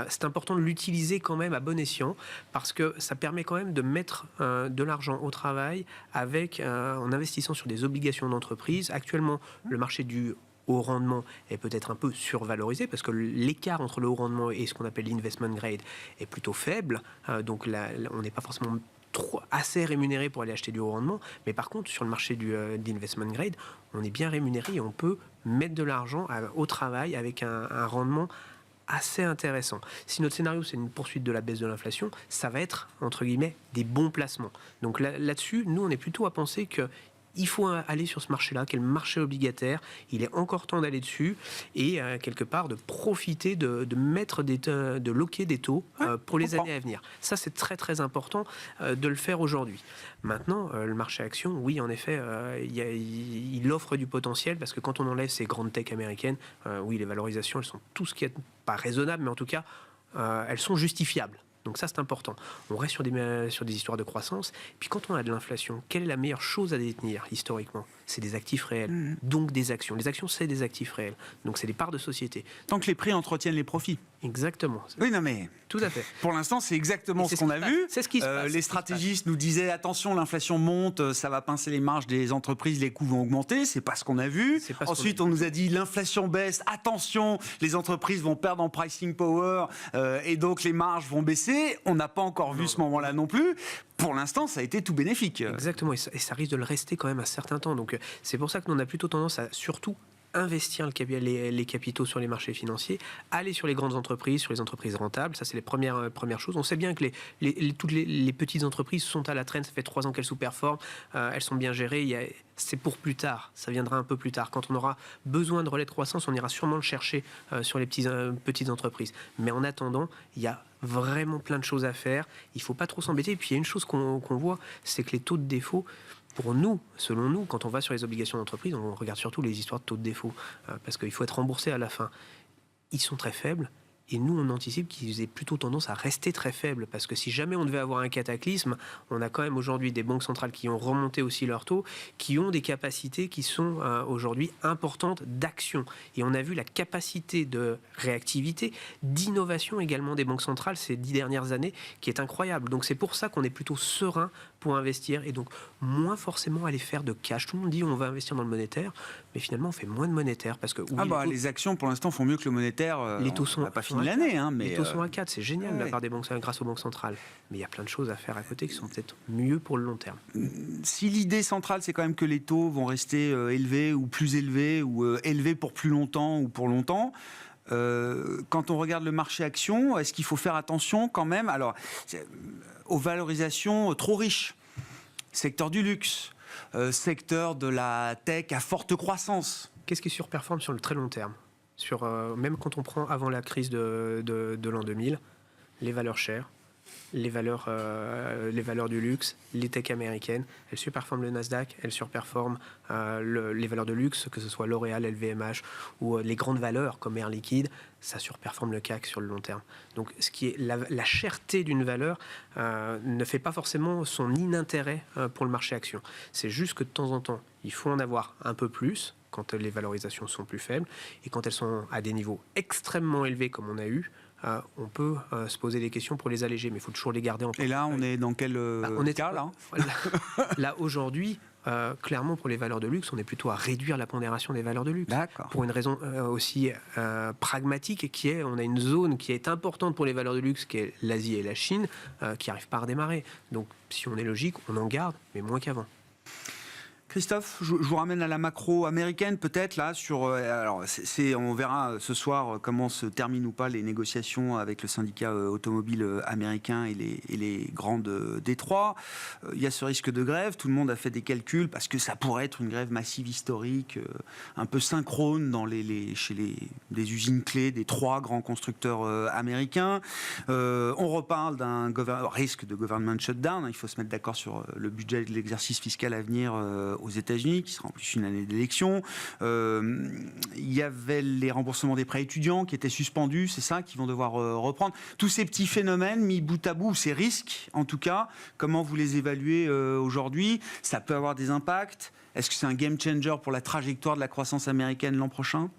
c'est important de l'utiliser quand même à bon escient, parce que ça permet quand même de mettre de l'argent au travail en investissant sur des obligations d'entreprise. Actuellement, le marché du haut rendement est peut-être un peu survalorisé, parce que l'écart entre le haut rendement et ce qu'on appelle l'investment grade est plutôt faible. Donc là, on n'est pas forcément assez rémunéré pour aller acheter du haut rendement, mais par contre sur le marché d'investment grade, on est bien rémunéré et on peut mettre de l'argent au travail avec un rendement assez intéressant. Si notre scénario c'est une poursuite de la baisse de l'inflation, ça va être entre guillemets des bons placements. Donc là-dessus, nous on est plutôt à penser que il faut aller sur ce marché-là, qui est le marché obligataire. Il est encore temps d'aller dessus et quelque part de profiter de mettre de loquer des taux pour les années à venir. Ça, c'est très très important de le faire aujourd'hui. Maintenant, le marché action, oui, en effet, il offre du potentiel, parce que quand on enlève ces grandes tech américaines, oui, les valorisations, elles sont tout ce qui est pas raisonnable, mais en tout cas, elles sont justifiables. Donc ça, c'est important. On reste sur des histoires de croissance. Puis quand on a de l'inflation, quelle est la meilleure chose à détenir historiquement ? C'est des actifs réels, donc des actions. Les actions, c'est des actifs réels. Donc c'est des parts de société. Tant que les prix entretiennent les profits. Exactement. Oui, non mais... Tout à fait. Pour l'instant, c'est exactement ce qu'on a vu. C'est ce qui se passe. Les stratégistes nous disaient attention, l'inflation monte, ça va pincer les marges des entreprises, les coûts vont augmenter. C'est pas ce qu'on a vu. Ensuite, on nous a dit l'inflation baisse, attention, les entreprises vont perdre en pricing power et donc les marges vont baisser. On n'a pas encore vu ce moment-là non plus. Pour l'instant, ça a été tout bénéfique. Exactement, et ça risque de le rester quand même un certain temps. Donc c'est pour ça que nous, on a plutôt tendance à surtout investir les capitaux sur les marchés financiers, aller sur les grandes entreprises, sur les entreprises rentables. Ça, c'est les premières choses. On sait bien que toutes les petites entreprises sont à la traîne. Ça fait 3 ans qu'elles sous-performent. Elles sont bien gérées. C'est pour plus tard. Ça viendra un peu plus tard. Quand on aura besoin de relais de croissance, on ira sûrement le chercher sur les petites entreprises. Mais en attendant, il y a vraiment plein de choses à faire. Il ne faut pas trop s'embêter. Et puis, il y a une chose qu'on voit, c'est que les taux de défaut, pour nous, selon nous, quand on va sur les obligations d'entreprise, on regarde surtout les histoires de taux de défaut, parce qu'il faut être remboursé à la fin. Ils sont très faibles, et nous, on anticipe qu'ils aient plutôt tendance à rester très faibles, parce que si jamais on devait avoir un cataclysme, on a quand même aujourd'hui des banques centrales qui ont remonté aussi leurs taux, qui ont des capacités qui sont aujourd'hui importantes d'action. Et on a vu la capacité de réactivité, d'innovation également des banques centrales ces 10 dernières années, qui est incroyable. Donc c'est pour ça qu'on est plutôt serein pour investir, et donc moins forcément aller faire de cash. Tout le monde dit on va investir dans le monétaire, mais finalement on fait moins de monétaire, parce que oui, les actions pour l'instant font mieux que le monétaire. Les taux sont pas fini l'année, mais les taux sont à 4, c'est génial de la part des banques grâce aux banques centrales, mais il y a plein de choses à faire à côté qui sont peut-être mieux pour le long terme. Si l'idée centrale c'est quand même que les taux vont rester élevés ou plus élevés, ou élevés pour plus longtemps ou pour longtemps, quand on regarde le marché action, est-ce qu'il faut faire attention quand même aux valorisations trop riches, secteur du luxe, secteur de la tech à forte croissance? Qu'est-ce qui surperforme sur le très long terme? Même quand on prend avant la crise de l'an 2000, les valeurs chères, les valeurs du luxe, les tech américaines, elles surperforment le Nasdaq, elles surperforment les valeurs de luxe, que ce soit L'Oréal, LVMH ou les grandes valeurs comme Air Liquide, ça surperforme le CAC sur le long terme. Donc ce qui est la cherté d'une valeur ne fait pas forcément son inintérêt pour le marché action. C'est juste que de temps en temps, il faut en avoir un peu plus quand les valorisations sont plus faibles, et quand elles sont à des niveaux extrêmement élevés comme on a eu, on peut se poser des questions pour les alléger, mais il faut toujours les garder en portefeuille. Et là, on est dans quel cas là Là, aujourd'hui, clairement, pour les valeurs de luxe, on est plutôt à réduire la pondération des valeurs de luxe. D'accord. Pour une raison aussi pragmatique, qui est, on a une zone qui est importante pour les valeurs de luxe, qui est l'Asie et la Chine, qui n'arrivent pas à redémarrer. Donc, si on est logique, on en garde, mais moins qu'avant. Christophe, je vous ramène à la macro américaine peut-être là sur. Alors on verra ce soir comment se terminent ou pas les négociations avec le syndicat automobile américain et les grandes Détroits. Il y a ce risque de grève. Tout le monde a fait des calculs parce que ça pourrait être une grève massive historique, un peu synchrone chez des usines clés des 3 grands constructeurs américains. On reparle d'un risque de government shutdown. Il faut se mettre d'accord sur le budget de l'exercice fiscal à venir aux États-Unis, qui sera en plus une année d'élection. Il y avait les remboursements des prêts étudiants qui étaient suspendus, c'est ça, qui vont devoir reprendre. Tous ces petits phénomènes mis bout à bout, ces risques en tout cas, comment vous les évaluez aujourd'hui? Ça peut avoir des impacts. Est-ce que c'est un game changer pour la trajectoire de la croissance américaine l'an prochain?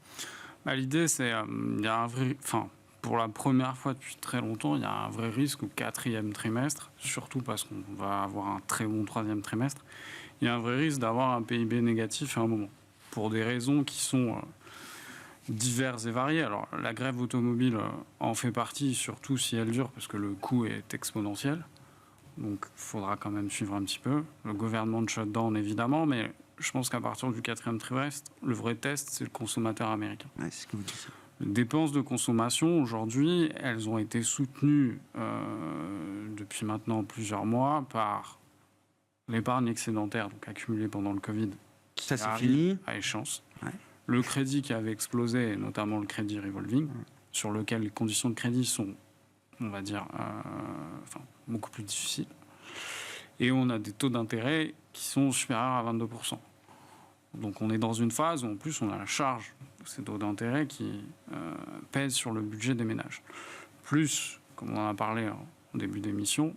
L'idée, c'est il y a un vrai... Pour la première fois depuis très longtemps, il y a un vrai risque au 4e trimestre, surtout parce qu'on va avoir un très bon 3e trimestre. Il y a un vrai risque d'avoir un PIB négatif à un moment, pour des raisons qui sont diverses et variées. Alors, la grève automobile en fait partie, surtout si elle dure, parce que le coût est exponentiel. Donc, il faudra quand même suivre un petit peu. Le gouvernement de shutdown, évidemment, mais je pense qu'à partir du 4e trimestre, le vrai test, c'est le consommateur américain. Ouais, c'est ce que vous dites. Les dépenses de consommation, aujourd'hui, elles ont été soutenues depuis maintenant plusieurs mois par l'épargne excédentaire, donc accumulée pendant le Covid, qui Ça, c'est arrive fini. à échéance. Ouais. Le crédit qui avait explosé, notamment le crédit revolving, sur lequel les conditions de crédit sont, on va dire, beaucoup plus difficiles. Et on a des taux d'intérêt qui sont supérieurs à 22%. Donc on est dans une phase où en plus on a la charge de ces taux d'intérêt qui pèsent sur le budget des ménages. Plus, comme on en a parlé en début d'émission,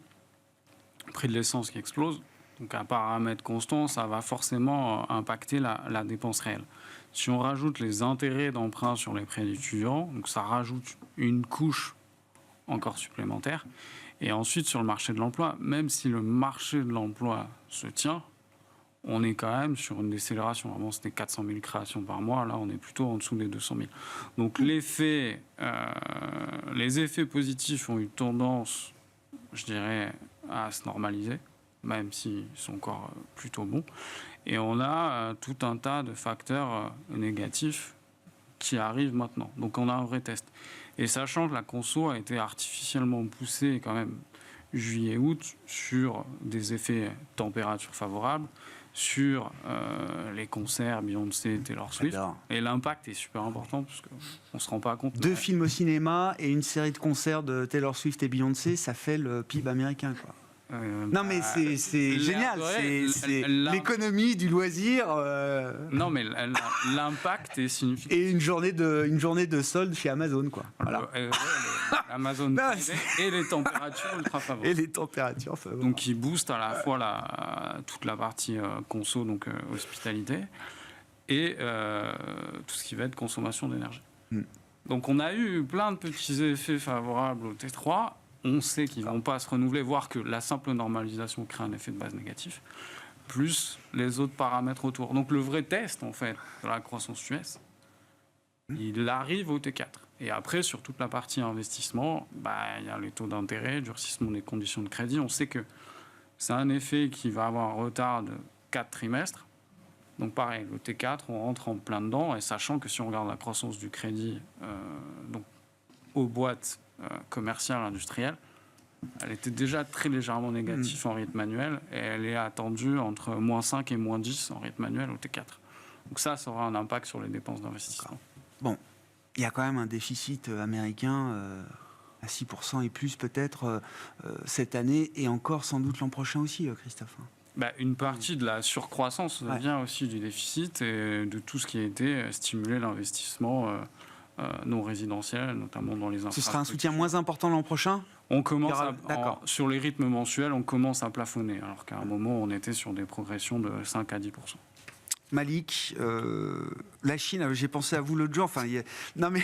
le prix de l'essence qui explose. Donc à paramètre constant, ça va forcément impacter la dépense réelle. Si on rajoute les intérêts d'emprunt sur les prêts étudiants, donc ça rajoute une couche encore supplémentaire. Et ensuite sur le marché de l'emploi, même si le marché de l'emploi se tient, on est quand même sur une décélération. Avant, c'était 400 000 créations par mois. Là, on est plutôt en dessous des 200 000. Donc, les effets positifs ont eu tendance, je dirais, à se normaliser, même s'ils sont encore plutôt bons. Et on a tout un tas de facteurs négatifs qui arrivent maintenant. Donc, on a un vrai test. Et sachant que la conso a été artificiellement poussée quand même juillet-août sur des effets température favorables, sur les concerts Beyoncé, Taylor Swift. J'adore. Et l'impact est super important parce qu'on ne se rend pas compte. 2 films au cinéma et une série de concerts de Taylor Swift et Beyoncé, ça fait le PIB américain, quoi. Non mais c'est génial, c'est l'économie du loisir. Non mais l'impact est significatif. Et une journée de solde chez Amazon, quoi. Voilà. Amazon Non, et les températures ultra favorables. Et les températures favorables. Donc qui boostent à la fois toute la partie conso, donc hospitalité, et tout ce qui va être consommation d'énergie. Donc on a eu plein de petits effets favorables au T3. On sait qu'ils ne vont pas se renouveler, voire que la simple normalisation crée un effet de base négatif, plus les autres paramètres autour. Donc le vrai test, en fait, de la croissance US, il arrive au T4. Et après, sur toute la partie investissement, il y a les taux d'intérêt, durcissement des conditions de crédit. On sait que c'est un effet qui va avoir un retard de 4 trimestres. Donc pareil, le T4, on rentre en plein dedans, et sachant que si on regarde la croissance du crédit donc, aux boîtes commerciale, industrielle, elle était déjà très légèrement négative en rythme annuel et elle est attendue entre -5 et -10 en rythme annuel au T4. Donc ça aura un impact sur les dépenses d'investissement. Bon, il y a quand même un déficit américain à 6% et plus peut-être cette année et encore sans doute l'an prochain aussi, Christophe. Une partie de la surcroissance vient aussi du déficit et de tout ce qui a été stimulé l'investissement non résidentiels, notamment dans les infrastructures. Ce sera un soutien moins important l'an prochain ? On commence sur les rythmes mensuels, on commence à plafonner, alors qu'à un moment, on était sur des progressions de 5 à 10%. Malik, la Chine, j'ai pensé à vous l'autre jour. Non mais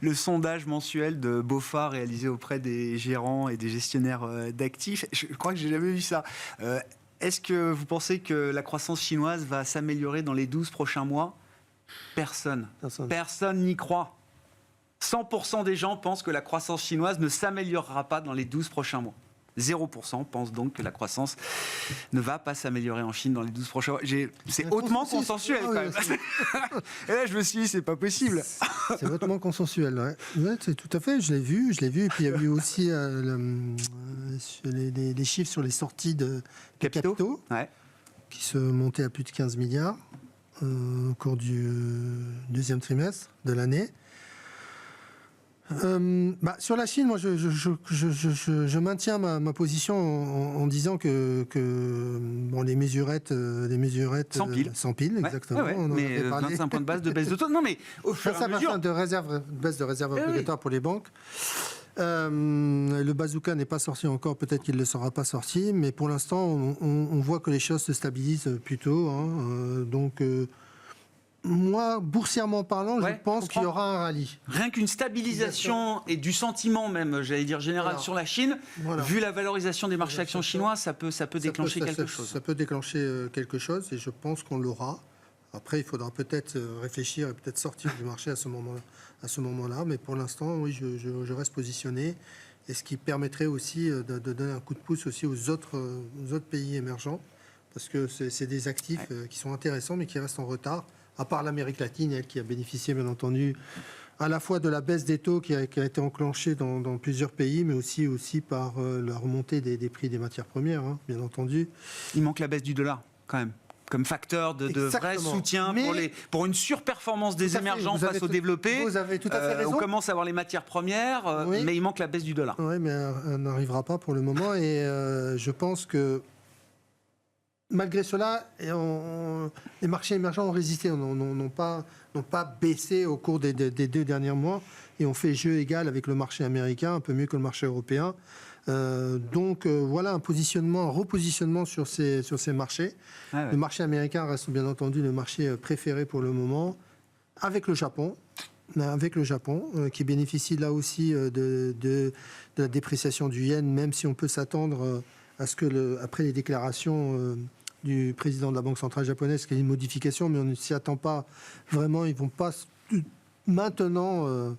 le sondage mensuel de BofA réalisé auprès des gérants et des gestionnaires d'actifs, je crois que j'ai jamais vu ça. Est-ce que vous pensez que la croissance chinoise va s'améliorer dans les 12 prochains mois ? Personne n'y croit. 100% des gens pensent que la croissance chinoise ne s'améliorera pas dans les 12 prochains mois. 0% pense donc que la croissance ne va pas s'améliorer en Chine dans les 12 prochains mois. C'est hautement consensuel quand même. Et là, je me suis dit, c'est pas possible. C'est hautement consensuel, ouais, c'est tout à fait, je l'ai vu. Et puis il y a eu aussi les chiffres sur les sorties de capitaux Ouais. qui se montaient à plus de 15 milliards au cours du deuxième trimestre de l'année. Sur la Chine, moi, je maintiens ma position en disant que les mesurettes sans pile, exactement. Ouais. On en mais avait parlé. 25 points de base de baisse de taux. Non, mais au fur et à mesure. Baisse de réserve obligatoire pour les banques. Le bazooka n'est pas sorti encore, peut-être qu'il ne le sera pas sorti, mais pour l'instant, on voit que les choses se stabilisent plutôt. Donc, moi, boursièrement parlant, je pense qu'il y aura un rallye. Rien qu'une stabilisation et du sentiment même, j'allais dire général, sur la Chine, vu la valorisation des marchés actions chinois, ça peut déclencher quelque chose. Ça peut déclencher quelque chose et je pense qu'on l'aura. Après, il faudra peut-être réfléchir et peut-être sortir du marché à ce moment-là. Mais pour l'instant, oui, je reste positionné. Et ce qui permettrait aussi de donner un coup de pouce aussi aux autres pays émergents. Parce que c'est des actifs qui sont intéressants, mais qui restent en retard. À part l'Amérique latine, elle qui a bénéficié, bien entendu, à la fois de la baisse des taux qui a été enclenchée dans plusieurs pays, mais aussi par la remontée des prix des matières premières, bien entendu. Il manque la baisse du dollar, quand même, comme facteur de vrai soutien pour une surperformance des émergents face aux développés. Vous avez tout à fait raison. On commence à avoir les matières premières, mais il manque la baisse du dollar. Oui, mais elle n'arrivera pas pour le moment. Et je pense que malgré cela, les marchés émergents ont résisté, n'ont pas baissé au cours des 2 derniers mois et ont fait jeu égal avec le marché américain, un peu mieux que le marché européen. Donc voilà un repositionnement sur ces marchés. Le marché américain reste bien entendu le marché préféré pour le moment, avec le Japon. Qui bénéficie là aussi de la dépréciation du yen, même si on peut s'attendre à ce que après les déclarations du président de la Banque centrale japonaise, qu'il y ait une modification, mais on ne s'y attend pas vraiment. Ils vont pas maintenant,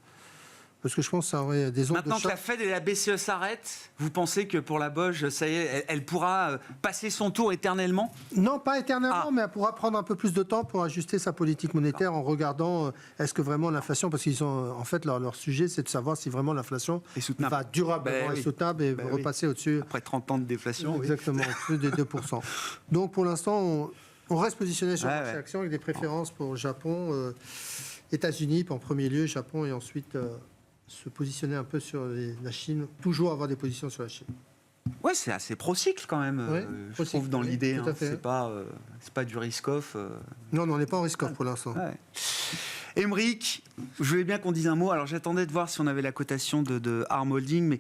parce que je pense que ça aurait des ondes Maintenant de que la Fed et la BCE s'arrêtent, vous pensez que pour la BOJ, ça y est, elle pourra passer son tour éternellement ? Non, pas éternellement, mais elle pourra prendre un peu plus de temps pour ajuster sa politique monétaire en regardant est-ce que vraiment l'inflation, parce qu'ils ont en fait leur sujet, c'est de savoir si vraiment l'inflation va durablement être soutenable et repasser au-dessus. Après 30 ans de déflation. Exactement, au-dessus des 2%. Donc pour l'instant, on reste positionné sur le marché action avec des préférences pour le Japon, États-Unis en premier lieu, Japon et ensuite se positionner un peu sur la Chine, toujours avoir des positions sur la Chine. Ouais, c'est assez pro-cycle quand même, je trouve, dans l'idée. C'est pas du risk-off. Non, on n'est pas en risk-off pour l'instant. Aymeric, je voulais bien qu'on dise un mot. Alors j'attendais de voir si on avait la cotation de Arm Holding, mais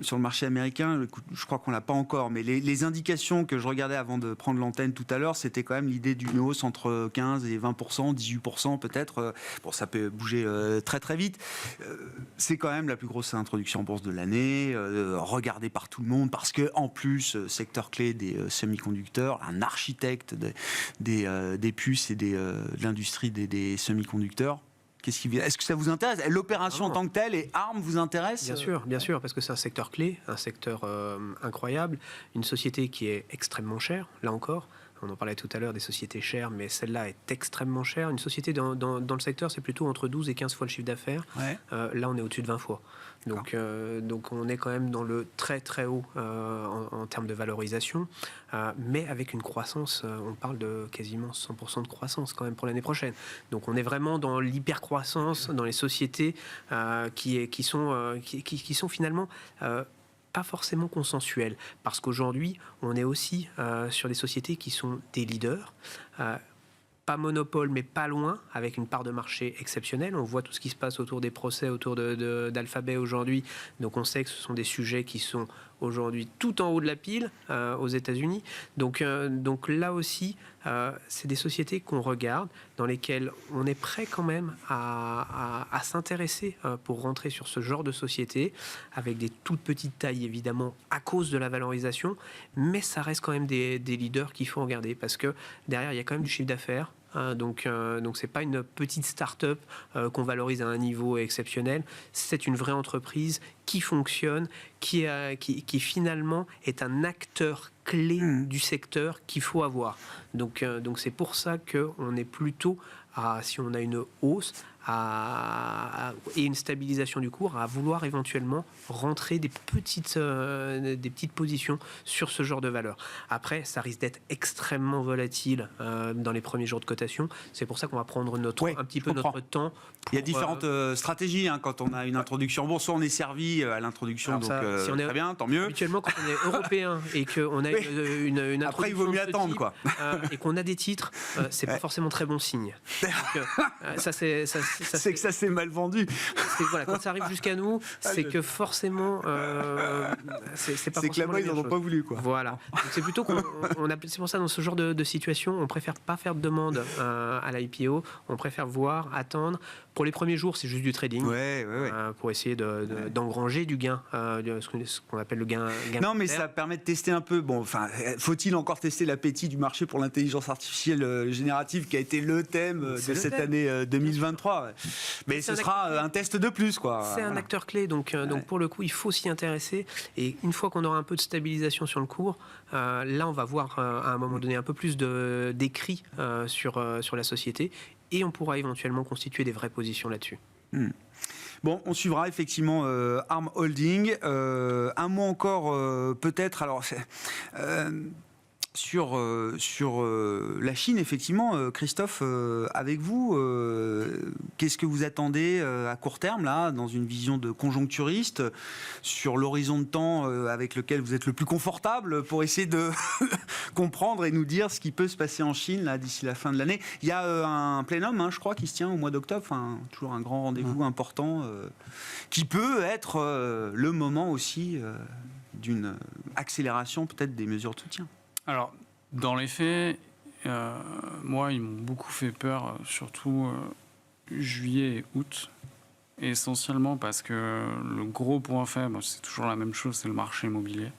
sur le marché américain, je crois qu'on l'a pas encore. Mais les indications que je regardais avant de prendre l'antenne tout à l'heure, c'était quand même l'idée d'une hausse entre 15 et 20%, 18% peut-être. Bon, ça peut bouger très très vite. C'est quand même la plus grosse introduction en bourse de l'année, regardée par tout le monde, parce que en plus, secteur clé des semi-conducteurs, un architecte des puces et de l'industrie des semi-conducteurs. Est-ce que ça vous intéresse ? L'opération en tant que telle et ARM vous intéresse ? Bien sûr, parce que c'est un secteur clé, un secteur incroyable, une société qui est extrêmement chère, là encore. On en parlait tout à l'heure des sociétés chères, mais celle-là est extrêmement chère. Une société dans le secteur, c'est plutôt entre 12 et 15 fois le chiffre d'affaires. Là, on est au-dessus de 20 fois. Donc on est quand même dans le très très haut en termes de valorisation, mais avec une croissance, on parle de quasiment 100% de croissance quand même pour l'année prochaine. Donc on est vraiment dans l'hypercroissance, dans les sociétés qui sont finalement pas forcément consensuelles, parce qu'aujourd'hui on est aussi sur des sociétés qui sont des leaders. Pas monopole, mais pas loin, avec une part de marché exceptionnelle. On voit tout ce qui se passe autour des procès, autour d'Alphabet aujourd'hui. Donc on sait que ce sont des sujets qui sont aujourd'hui tout en haut de la pile aux États-Unis. Donc là aussi, c'est des sociétés qu'on regarde, dans lesquelles on est prêt quand même à s'intéresser pour rentrer sur ce genre de société, avec des toutes petites tailles évidemment à cause de la valorisation, mais ça reste quand même des leaders qu'il faut regarder, parce que derrière il y a quand même du chiffre d'affaires, Donc c'est pas une petite start-up qu'on valorise à un niveau exceptionnel. C'est une vraie entreprise qui fonctionne, qui finalement est un acteur clé du secteur qu'il faut avoir. Donc c'est pour ça qu'on est plutôt si on a une hausse et une stabilisation du cours, à vouloir éventuellement rentrer des petites positions sur ce genre de valeur. Après, ça risque d'être extrêmement volatile dans les premiers jours de cotation. C'est pour ça qu'on va prendre notre temps. Il y a différentes stratégies quand on a une introduction en bourse. Soit on est servi à l'introduction, donc si on est très bien, tant mieux. Habituellement, quand on est européen et qu'on a une introduction après, il vaut mieux attendre, type, quoi. Et qu'on a des titres, c'est pas forcément très bon signe. Donc, c'est que ça s'est mal vendu. Voilà, quand ça arrive jusqu'à nous, c'est que forcément, c'est pas forcément. C'est que là-bas, ils n'en ont pas voulu, quoi. Voilà. Donc c'est plutôt c'est pour ça, dans ce genre de situation, on préfère pas faire de demande à l'IPO. On préfère voir, attendre. Pour les premiers jours, c'est juste du trading. Pour essayer d'engranger du gain, ce qu'on appelle le gain. Non, mais ça permet de tester un peu. Bon, enfin, faut-il encore tester l'appétit du marché pour l'intelligence artificielle générative, qui a été le thème de cette année 2023. Mais ce sera un test de plus, quoi. C'est un acteur clé, donc pour le coup, il faut s'y intéresser. Et une fois qu'on aura un peu de stabilisation sur le cours, là, on va voir à un moment donné un peu plus d'écrits sur la société, et on pourra éventuellement constituer des vraies positions là-dessus. Bon, on suivra effectivement Arm Holding. Un mot encore, peut-être. Alors, sur la Chine, effectivement, Christophe, avec vous, qu'est-ce que vous attendez à court terme, là, dans une vision de conjoncturiste, sur l'horizon de temps avec lequel vous êtes le plus confortable, pour essayer de comprendre et nous dire ce qui peut se passer en Chine là, d'ici la fin de l'année. Il y a un plénum, je crois, qui se tient au mois d'octobre, toujours un grand rendez-vous important, qui peut être le moment aussi d'une accélération peut-être des mesures de soutien. Alors, dans les faits, moi, ils m'ont beaucoup fait peur, surtout juillet et août, essentiellement parce que le gros point faible, c'est toujours la même chose, c'est le marché immobilier,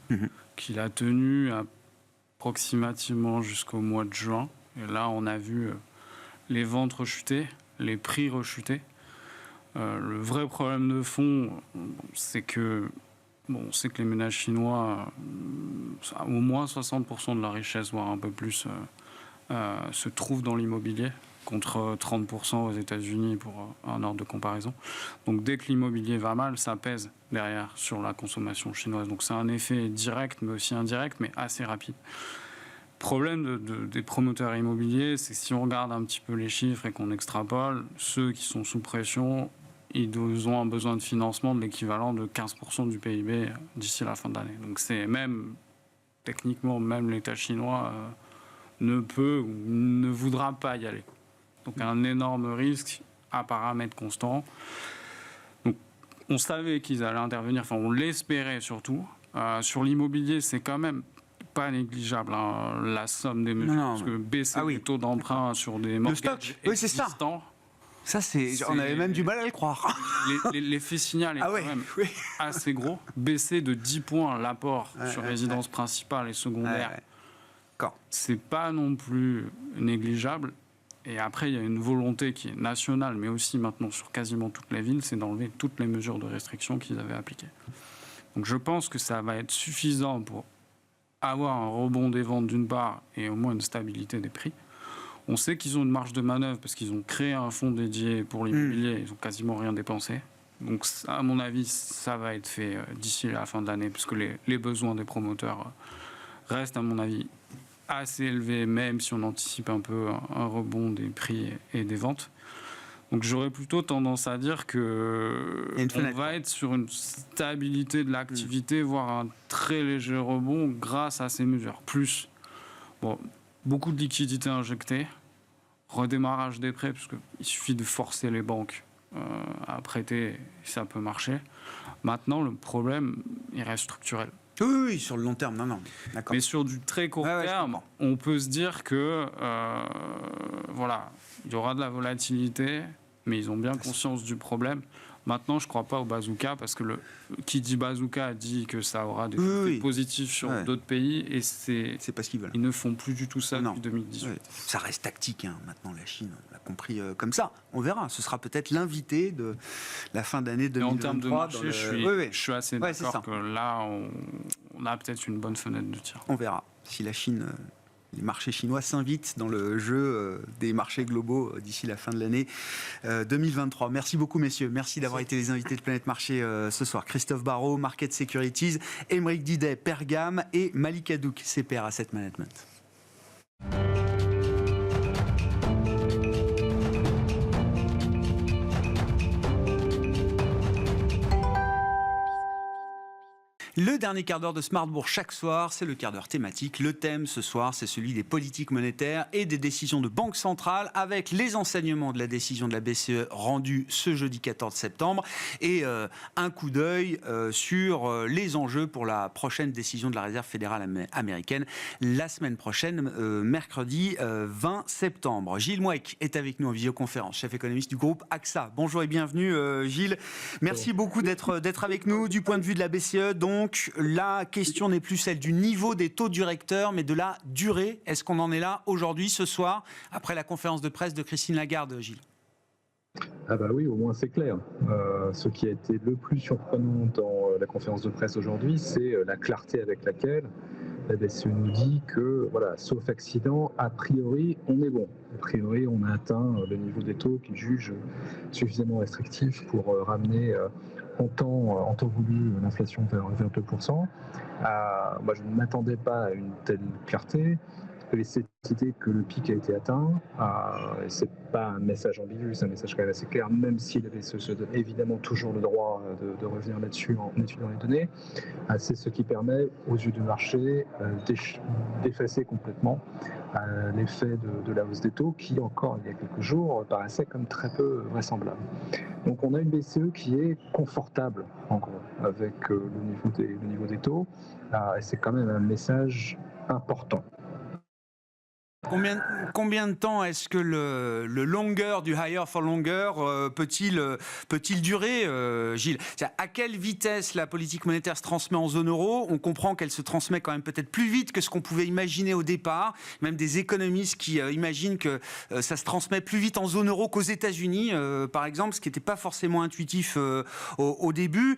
qu'il a tenu approximativement jusqu'au mois de juin. Et là, on a vu les ventes rechuter, les prix rechuter. Le vrai problème de fond, c'est que on sait que les ménages chinois, au moins 60% de la richesse, voire un peu plus, se trouvent dans l'immobilier, contre 30% aux États-Unis pour un ordre de comparaison. Donc dès que l'immobilier va mal, ça pèse derrière sur la consommation chinoise. Donc c'est un effet direct, mais aussi indirect, mais assez rapide. Problème des promoteurs immobiliers, c'est que si on regarde un petit peu les chiffres et qu'on extrapole, ceux qui sont sous pression, ils ont un besoin de financement de l'équivalent de 15% du PIB d'ici la fin de l'année. Donc c'est techniquement, même l'État chinois ne peut ou ne voudra pas y aller. Donc un énorme risque à paramètres constants. Donc on savait qu'ils allaient intervenir, on l'espérait surtout. Sur l'immobilier, c'est quand même pas négligeable, la somme des mesures. Parce que baisser les taux d'emprunt sur des mortgages existants... Ça, on avait même du mal à le croire. L'effet signal est quand même assez gros. Baisser de 10 points l'apport sur résidence principale et secondaire, c'est pas non plus négligeable. Et après, il y a une volonté qui est nationale, mais aussi maintenant sur quasiment toutes les villes, c'est d'enlever toutes les mesures de restriction qu'ils avaient appliquées. Donc je pense que ça va être suffisant pour avoir un rebond des ventes d'une part et au moins une stabilité des prix. On sait qu'ils ont une marge de manœuvre parce qu'ils ont créé un fonds dédié pour l'immobilier. Ils n'ont quasiment rien dépensé. Donc, à mon avis, ça va être fait d'ici la fin de l'année, puisque les besoins des promoteurs restent, à mon avis, assez élevés, même si on anticipe un peu un rebond des prix et des ventes. Donc, j'aurais plutôt tendance à dire qu'on va être sur une stabilité de l'activité, voire un très léger rebond grâce à ces mesures. Plus, beaucoup de liquidités injectées, redémarrage des prêts, parce qu'il suffit de forcer les banques à prêter, ça peut marcher. Maintenant, le problème, il reste structurel. Oui, sur le long terme, non, d'accord. Mais sur du très court terme, on peut se dire que, il y aura de la volatilité, mais ils ont bien conscience du problème. Maintenant, je ne crois pas au bazooka parce que qui dit bazooka dit que ça aura des effets positifs sur d'autres pays et c'est pas ce qu'ils veulent. Ils ne font plus du tout ça depuis 2018. Ça reste tactique, maintenant la Chine, on l'a compris comme ça. On verra, ce sera peut-être l'invité de la fin d'année 2023. Et en termes de marché, je suis assez d'accord que là, on a peut-être une bonne fenêtre de tir. On verra si la Chine... Les marchés chinois s'invitent dans le jeu des marchés globaux d'ici la fin de l'année 2023. Merci beaucoup, messieurs. Merci d'avoir été les invités de Planète Marché ce soir. Christophe Barrault, Market Securities, Aymeric Didet, Pergam et Malik Hadouk, CPR Asset Management. Le dernier quart d'heure de Smart Bourse chaque soir, c'est le quart d'heure thématique. Le thème ce soir, c'est celui des politiques monétaires et des décisions de banque centrale avec les enseignements de la décision de la BCE rendue ce jeudi 14 septembre et un coup d'œil sur les enjeux pour la prochaine décision de la Réserve fédérale américaine la semaine prochaine, mercredi 20 septembre. Gilles Mouek est avec nous en visioconférence, chef économiste du groupe AXA. Bonjour et bienvenue Gilles. Merci beaucoup d'être avec nous. Du point de vue de la BCE, donc la question n'est plus celle du niveau des taux directeurs, mais de la durée. Est-ce qu'on en est là aujourd'hui, ce soir, après la conférence de presse de Christine Lagarde, Gilles ? Ah bah oui, au moins c'est clair. Ce qui a été le plus surprenant dans la conférence de presse aujourd'hui, c'est la clarté avec laquelle la BCE nous dit que, voilà, sauf accident, a priori, on est bon. A priori, on a atteint le niveau des taux qu'ils jugent suffisamment restrictif pour ramener en temps voulu l'inflation vers 2%. Moi, je ne m'attendais pas à une telle clarté. Je peux laisser citer que le pic a été atteint. C'est pas un message ambigu, c'est un message quand même assez clair, même si la BCE se donne évidemment toujours le droit de revenir là-dessus en étudiant les données. C'est ce qui permet aux yeux du marché d'effacer complètement l'effet de la hausse des taux qui, encore il y a quelques jours, paraissait comme très peu vraisemblable. Donc on a une BCE qui est confortable, en gros, avec le niveau des taux. Et c'est quand même un message important. Combien de temps est-ce que le longer du higher for longer peut-il durer, Gilles ? À quelle vitesse la politique monétaire se transmet en zone euro ? On comprend qu'elle se transmet quand même peut-être plus vite que ce qu'on pouvait imaginer au départ. Même des économistes qui imaginent que ça se transmet plus vite en zone euro qu'aux États-Unis, par exemple, ce qui n'était pas forcément intuitif au début.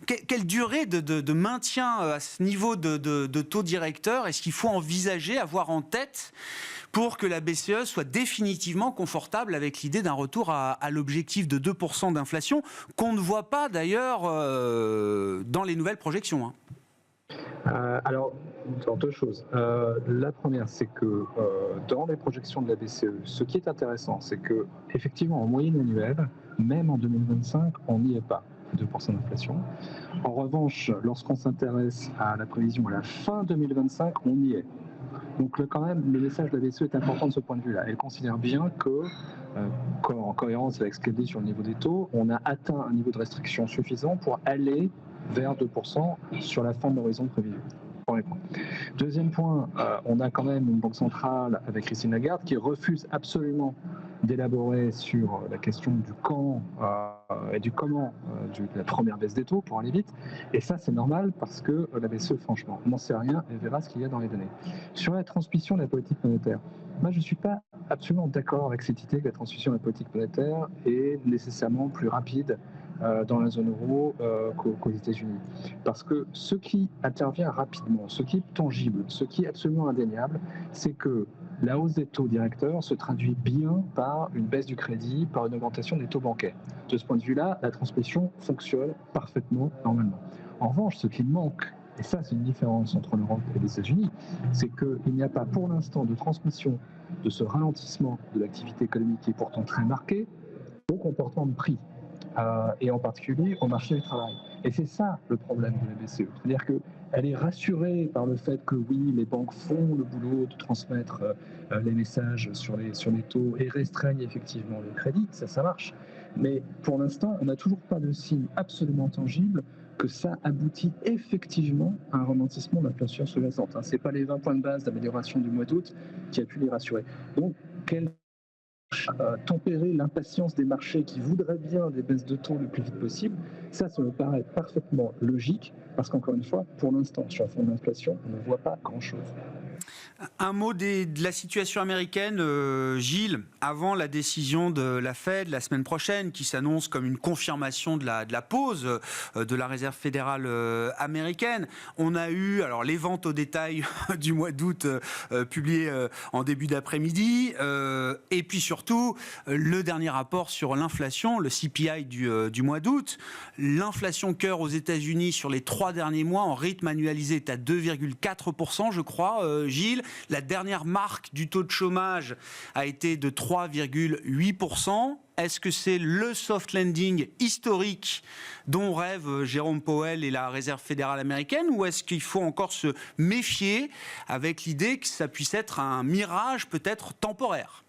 Quelle durée de maintien à ce niveau de taux directeur est-ce qu'il faut envisager, avoir en tête pour que la BCE soit définitivement confortable avec l'idée d'un retour à l'objectif de 2% d'inflation qu'on ne voit pas d'ailleurs dans les nouvelles projections, Alors, deux choses. La première, c'est que dans les projections de la BCE, ce qui est intéressant, c'est que effectivement, en moyenne annuelle, même en 2025, on n'y est pas. 2% d'inflation. En revanche, lorsqu'on s'intéresse à la prévision à la fin 2025, on y est. Donc quand même, le message de la BCE est important de ce point de vue-là. Elle considère bien que, en cohérence avec ce qu'elle dit sur le niveau des taux, on a atteint un niveau de restriction suffisant pour aller vers 2% sur la fin de l'horizon prévu. Premier point. Deuxième point, on a quand même une banque centrale avec Christine Lagarde qui refuse absolument d'élaborer sur la question du quand et du comment de la première baisse des taux pour aller vite. Et ça, c'est normal parce que la BCE, franchement, n'en sait rien et verra ce qu'il y a dans les données. Sur la transmission de la politique monétaire, moi, je ne suis pas absolument d'accord avec cette idée que la transmission de la politique monétaire est nécessairement plus rapide dans la zone euro qu'aux États-Unis. Parce que ce qui intervient rapidement, ce qui est tangible, ce qui est absolument indéniable, c'est que la hausse des taux directeurs se traduit bien par une baisse du crédit, par une augmentation des taux bancaires. De ce point de vue-là, la transmission fonctionne parfaitement normalement. En revanche, ce qui manque, et ça c'est une différence entre l'Europe et les États-Unis, c'est qu'il n'y a pas pour l'instant de transmission de ce ralentissement de l'activité économique qui est pourtant très marqué au comportement de prix. Et en particulier au marché du travail. Et c'est ça le problème de la BCE. C'est-à-dire qu'elle est rassurée par le fait que oui, les banques font le boulot de transmettre les messages sur les taux et restreignent effectivement le crédit, ça marche. Mais pour l'instant, on n'a toujours pas de signe absolument tangible que ça aboutit effectivement à un ralentissement de l'inflation sous-jacente. Ce n'est pas les 20 points de base d'amélioration du mois d'août qui a pu les rassurer. Donc, quelle tempérer l'impatience des marchés qui voudraient bien des baisses de taux le plus vite possible, ça me paraît parfaitement logique, parce qu'encore une fois, pour l'instant, sur le fond de l'inflation, on ne voit pas grand-chose. Un mot de la situation américaine, Gilles, avant la décision de la Fed la semaine prochaine, qui s'annonce comme une confirmation de la pause de la Réserve fédérale américaine. On a eu les ventes au détail du mois d'août publiées en début d'après-midi, et puis surtout le dernier rapport sur l'inflation, le CPI du mois d'août. L'inflation cœur aux États-Unis sur les 3 derniers mois en rythme annualisé est à 2,4%, je crois, Gilles. La dernière marque du taux de chômage a été de 3,8%. Est-ce que c'est le soft landing historique dont rêvent Jérôme Powell et la Réserve fédérale américaine, ou est-ce qu'il faut encore se méfier avec l'idée que ça puisse être un mirage peut-être temporaire ?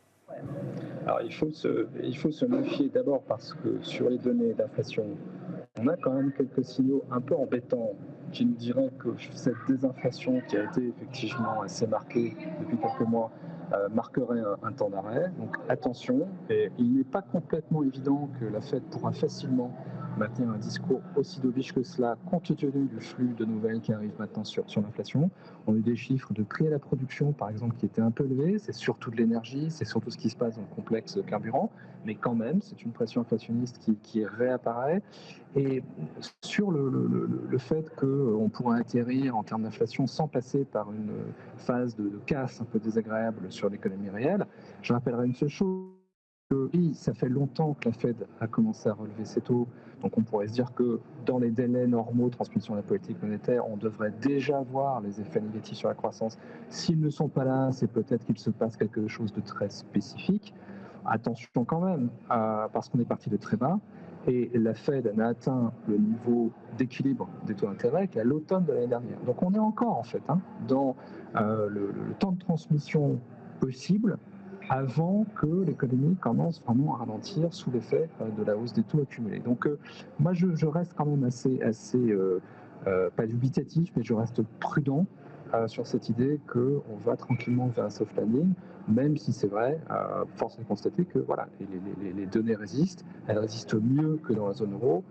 Alors il faut se méfier d'abord parce que sur les données d'inflation, on a quand même quelques signaux un peu embêtants qui nous diraient que cette désinflation qui a été effectivement assez marquée depuis quelques mois marquerait un temps d'arrêt. Donc attention, et il n'est pas complètement évident que la Fed pourra facilement maintenir un discours aussi dovish que cela, compte tenu du flux de nouvelles qui arrivent maintenant sur l'inflation. On a eu des chiffres de prix à la production, par exemple, qui étaient un peu élevés. C'est surtout de l'énergie, c'est surtout ce qui se passe dans le complexe carburant. Mais quand même, c'est une pression inflationniste qui réapparaît. Et sur le fait qu'on pourrait atterrir en termes d'inflation sans passer par une phase de casse un peu désagréable sur l'économie réelle, je rappellerai une seule chose. Oui, ça fait longtemps que la Fed a commencé à relever ses taux, donc on pourrait se dire que dans les délais normaux de transmission de la politique monétaire, on devrait déjà voir les effets négatifs sur la croissance. S'ils ne sont pas là, c'est peut-être qu'il se passe quelque chose de très spécifique. Attention quand même, parce qu'on est parti de très bas, et la Fed n'a atteint le niveau d'équilibre des taux d'intérêt qu'à l'automne de l'année dernière. Donc on est encore en fait dans le temps de transmission possible avant que l'économie commence vraiment à ralentir sous l'effet de la hausse des taux accumulés. Donc moi je reste quand même assez pas dubitatif, mais je reste prudent sur cette idée qu'on va tranquillement vers un soft landing, même si c'est vrai, force est de constater que voilà, les données résistent, elles résistent mieux que dans la zone euro,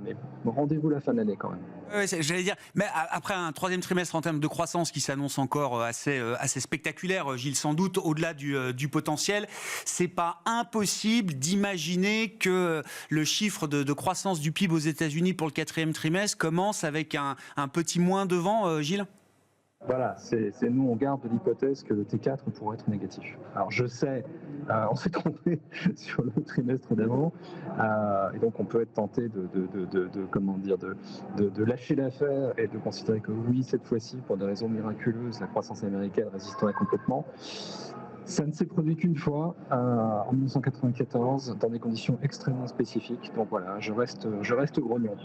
mais rendez-vous la fin de l'année quand même. Oui, j'allais dire, mais après un troisième trimestre en termes de croissance qui s'annonce encore assez spectaculaire, Gilles, sans doute, au-delà du potentiel, c'est pas impossible d'imaginer que le chiffre de croissance du PIB aux États-Unis pour le 4e trimestre commence avec un petit moins devant, Gilles ? Voilà, nous on garde l'hypothèse que le T4 pourrait être négatif. Alors je sais, on s'est trompé sur le trimestre d'avant, et donc on peut être tenté de lâcher l'affaire et de considérer que oui, cette fois-ci, pour des raisons miraculeuses, la croissance américaine résisterait complètement. Ça ne s'est produit qu'une fois, en 1994, dans des conditions extrêmement spécifiques. Donc voilà, je reste grognon.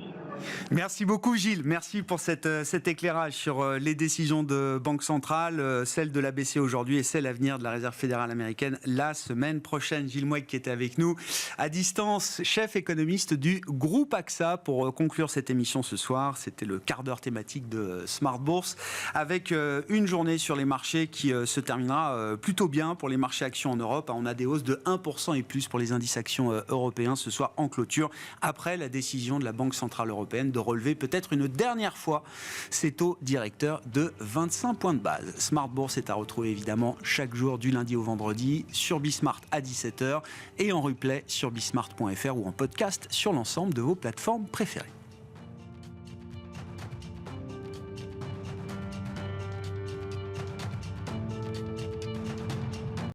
Merci beaucoup Gilles, merci pour cet éclairage sur les décisions de Banque centrale, celle de la BCE aujourd'hui et celle à venir de la Réserve fédérale américaine la semaine prochaine. Gilles Mouek qui était avec nous à distance, chef économiste du groupe AXA, pour conclure cette émission ce soir. C'était le quart d'heure thématique de Smart Bourse avec une journée sur les marchés qui se terminera plutôt bien pour les marchés actions en Europe. On a des hausses de 1% et plus pour les indices actions européens ce soir en clôture, après la décision de la Banque centrale européenne de relever peut-être une dernière fois ses taux directeurs de 25 points de base. Smart Bourse est à retrouver évidemment chaque jour du lundi au vendredi sur Bismart à 17h et en replay sur bismart.fr ou en podcast sur l'ensemble de vos plateformes préférées.